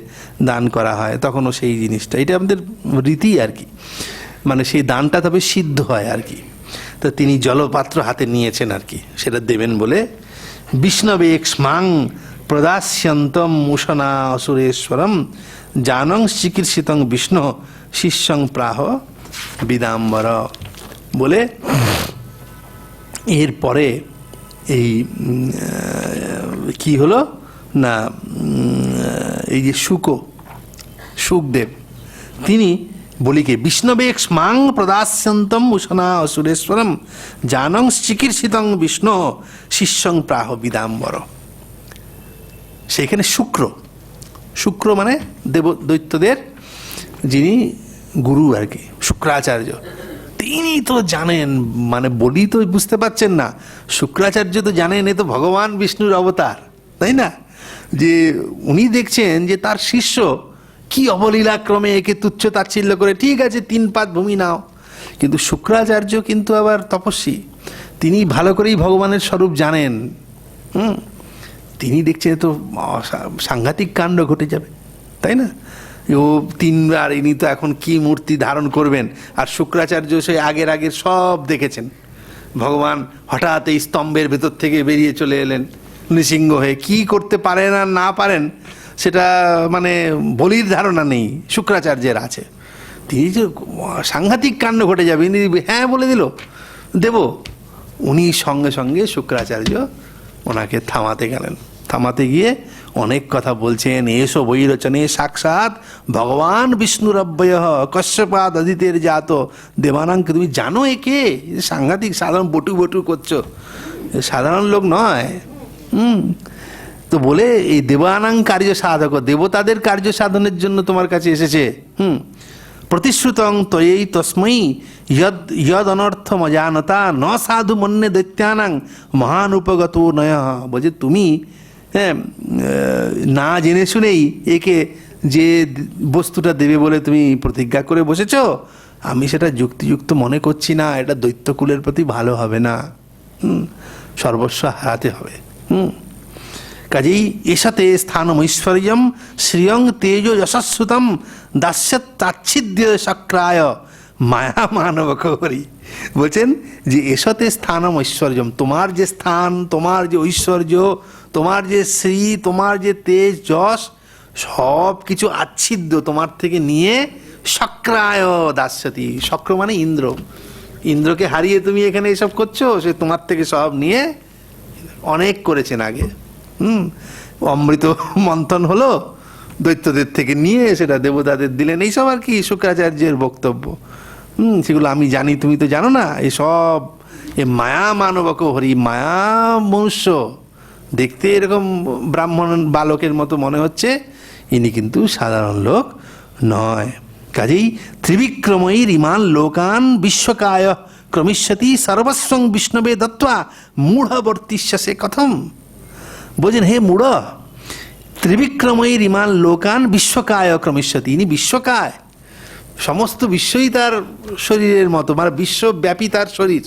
দান করা হয় তখনও সেই জিনিসটা, এটা আমাদের রীতি আর কি। মানে সেই দানটা তবে সিদ্ধ হয় আর কি। তো তিনি জলপাত্র হাতে নিয়েছেন আর কি, সেটা দেবেন বলে বিষ্ণবে স্মাং প্রদাস্যন্তম মুষনা অসুরেশ্বরম জানং চিকিৎসিতং বিষ্ণু শিষ্যং প্রাহ বিদাম্বর। বলে এরপরে এই কি হলো না, এই যে সুখদেব তিনি বলিকে বিষ্ণবে স্মাং প্রদাস্যন্তম উষনা অসুরেশ্বরম জানং চিকিৎসিতং বিষ্ণু শিষ্যং প্রাহ বিদাম্বর। সেখানে শুক্র মানে দৈত্যদের যিনি গুরু আর কি, শুক্রাচার্য, তিনি তো জানেন, মানে বলি তো বুঝতে পারছেন না, শুক্রাচার্য তো জানেন এ তো ভগবান বিষ্ণুর অবতার, তাই না? যে উনি দেখছেন যে তার শিষ্য কি অবলীলাক্রমে একে তুচ্ছ তাচ্ছিল্য করে, ঠিক আছে 3 পাদ ভূমি নাও। কিন্তু শুক্রাচার্য কিন্তু আবার তপস্বী, তিনি ভালো করেই ভগবানের স্বরূপ জানেন। তিনি দেখছেন তো সাংঘাতিক কাণ্ড ঘটে যাবে, তাই না? ও তিনবার ইনি তো এখন কি মূর্তি ধারণ করবেন, আর শুক্রাচার্য সে আগের সব দেখেছেন। ভগবান হঠাৎ এই স্তম্ভের ভেতর থেকে বেরিয়ে চলে এলেন নৃসিংহ হয়ে। কি করতে পারেন আর না পারেন সেটা মানে বলির ধারণা নেই, শুক্রাচার্যের আছে। তিনি যে সাংঘাতিক কাণ্ড ঘটে যাবে, ইনি হ্যাঁ বলে দিল দেব। উনি সঙ্গে সঙ্গে শুক্রাচার্য ওনাকে থামাতে গেলেন। থামাতে গিয়ে অনেক কথা বলছেন। এসো বৈরচনে সাক্ষাৎ ভগবান বিষ্ণুরব্যয় কশ্যপাদ অদিতের জাত দেবানাঙ্ক। তুমি জানো একে? সাংঘাতিক, সাধারণ বটু বটু করছো, সাধারণ লোক নয়। তো বলে এই দেবানাং কার্য সাধক, দেবতাদের কার্য সাধনের জন্য তোমার কাছে এসেছে। প্রতিশ্রুতং তয়েই তস্মৈ ইয়দ অনর্থম অজানতা ন সাধু মন্যে দৈত্যানাং মহান উপগত নয়। বলছে তুমি না জেনে শুনেই একে যে বস্তুটা দেবে বলে তুমি প্রতিজ্ঞা করে বসেছ, আমি সেটা যুক্তিযুক্ত মনে করছি না। এটা দৈত্যকুলের প্রতি ভালো হবে না, সর্বস্ব হারাতে হবে। কাজেই এসাতে স্থানম ঐশ্বর্যম শ্রিয়ং তেজ যশস্রুতম দাস্যত তাচ্ছিদ্য সক্রায় মায়া মানব করি। বলছেন যে এসাতে স্থানম ঐশ্বর্যম, তোমার যে স্থান, তোমার যে ঐশ্বর্য, তোমার যে শ্রী, তোমার যে তেজ যশ, সব কিছু আচ্ছিদ্য তোমার থেকে নিয়ে সক্রায় দাস্যতি। শক্র মানে ইন্দ্র, ইন্দ্রকে হারিয়ে তুমি এখানে এসব করছো, সে তোমার থেকে সব নিয়ে অনেক করেছেন আগে। অমৃত মন্থন হলো, দৈত্যদের থেকে নিয়ে সেটা দেবতাদের দিলেন, এইসব আর কি শুক্রাচার্যের বক্তব্য। সেগুলো আমি জানি, তুমি তো জানো না। এসব এ মায়া মানবক হরি, মায়া মনুষ্য দেখতে এরকম ব্রাহ্মণ বালকের মতো মনে হচ্ছে, ইনি কিন্তু সাধারণ লোক নয়। কাজেই ত্রিবিক্রমৈর ইমান লোকান বিশ্বকায় ক্রমিষ্যতি সর্বস্বং বিষ্ণবে দত্ত্বা মূঢ়বর্তিষ্যসে কথম। বলছেন হে মূঢ়, ত্রিবিক্রমৈর ইমান লোকান বিশ্বকায় ক্রমিষ্যতি। ইনি বিশ্বকায়, সমস্ত বিশ্বই তার শরীরের মতো, মানে বিশ্বব্যাপী তার শরীর।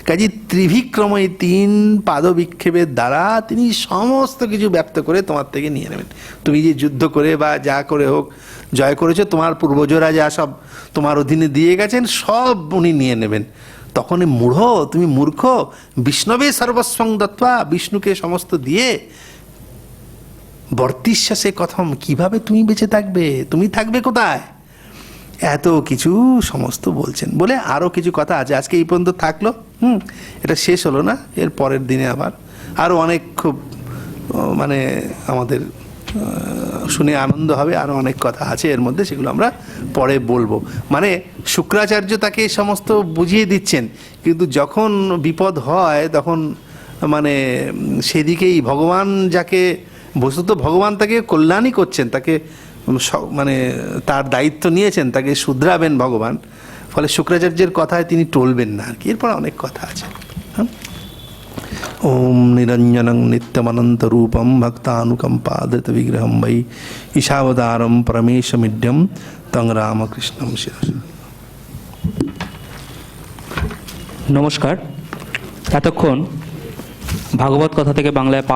কাজে ত্রিভিক্রমই, তিন পাদবিক্ষেপের দ্বারা তিনি সমস্ত কিছু ব্যক্ত করে তোমার থেকে নিয়ে নেবেন। তুমি যে যুদ্ধ করে বা যা করে হোক জয় করেছো, তোমার পূর্বজরা যা সব তোমার অধীনে দিয়ে গেছেন, সব উনি নিয়ে নেবেন। তখন মূঢ়, তুমি মূর্খ, বিষ্ণবে সর্বস্বং দত্ত্বা, বিষ্ণুকে সমস্ত দিয়ে বর্তিষ্যসে কথম, কিভাবে তুমি বেঁচে থাকবে, তুমি থাকবে কোথায়, এত কিছু সমস্ত বলছেন। বলে আরও কিছু কথা আছে, আজকে এই পর্যন্ত থাকলো। এটা শেষ হলো না, এর পরের দিনে আবার আরও অনেক খুব মানে আমাদের শুনে আনন্দ হবে। আরও অনেক কথা আছে এর মধ্যে, সেগুলো আমরা পরে বলবো। মানে শুক্রাচার্য তাকে সমস্ত বুঝিয়ে দিচ্ছেন, কিন্তু যখন বিপদ হয় তখন মানে সেদিকেই ভগবান যাকে, বস্তুত ভগবান তাকে কল্যাণই করছেন, তাকে মানে তার দায়িত্ব নিয়েছেন, তাকে শুধরাবেন ভগবান। ফলে শুক্রাচার্যের কথায় তিনি টলবেন না আর কি। এরপর অনেক কথা আছে। ওম নিরঞ্জনং নিত্যমনন্ত রূপম ভক্তানুকম্পাদৃত বিগ্রহম বৈ ঈশাবতারম পরমেশমিড্যম তং রামকৃষ্ণম শিরসা।
নমস্কার। এতক্ষণ ভাগবত কথা থেকে বাংলায় পাঠ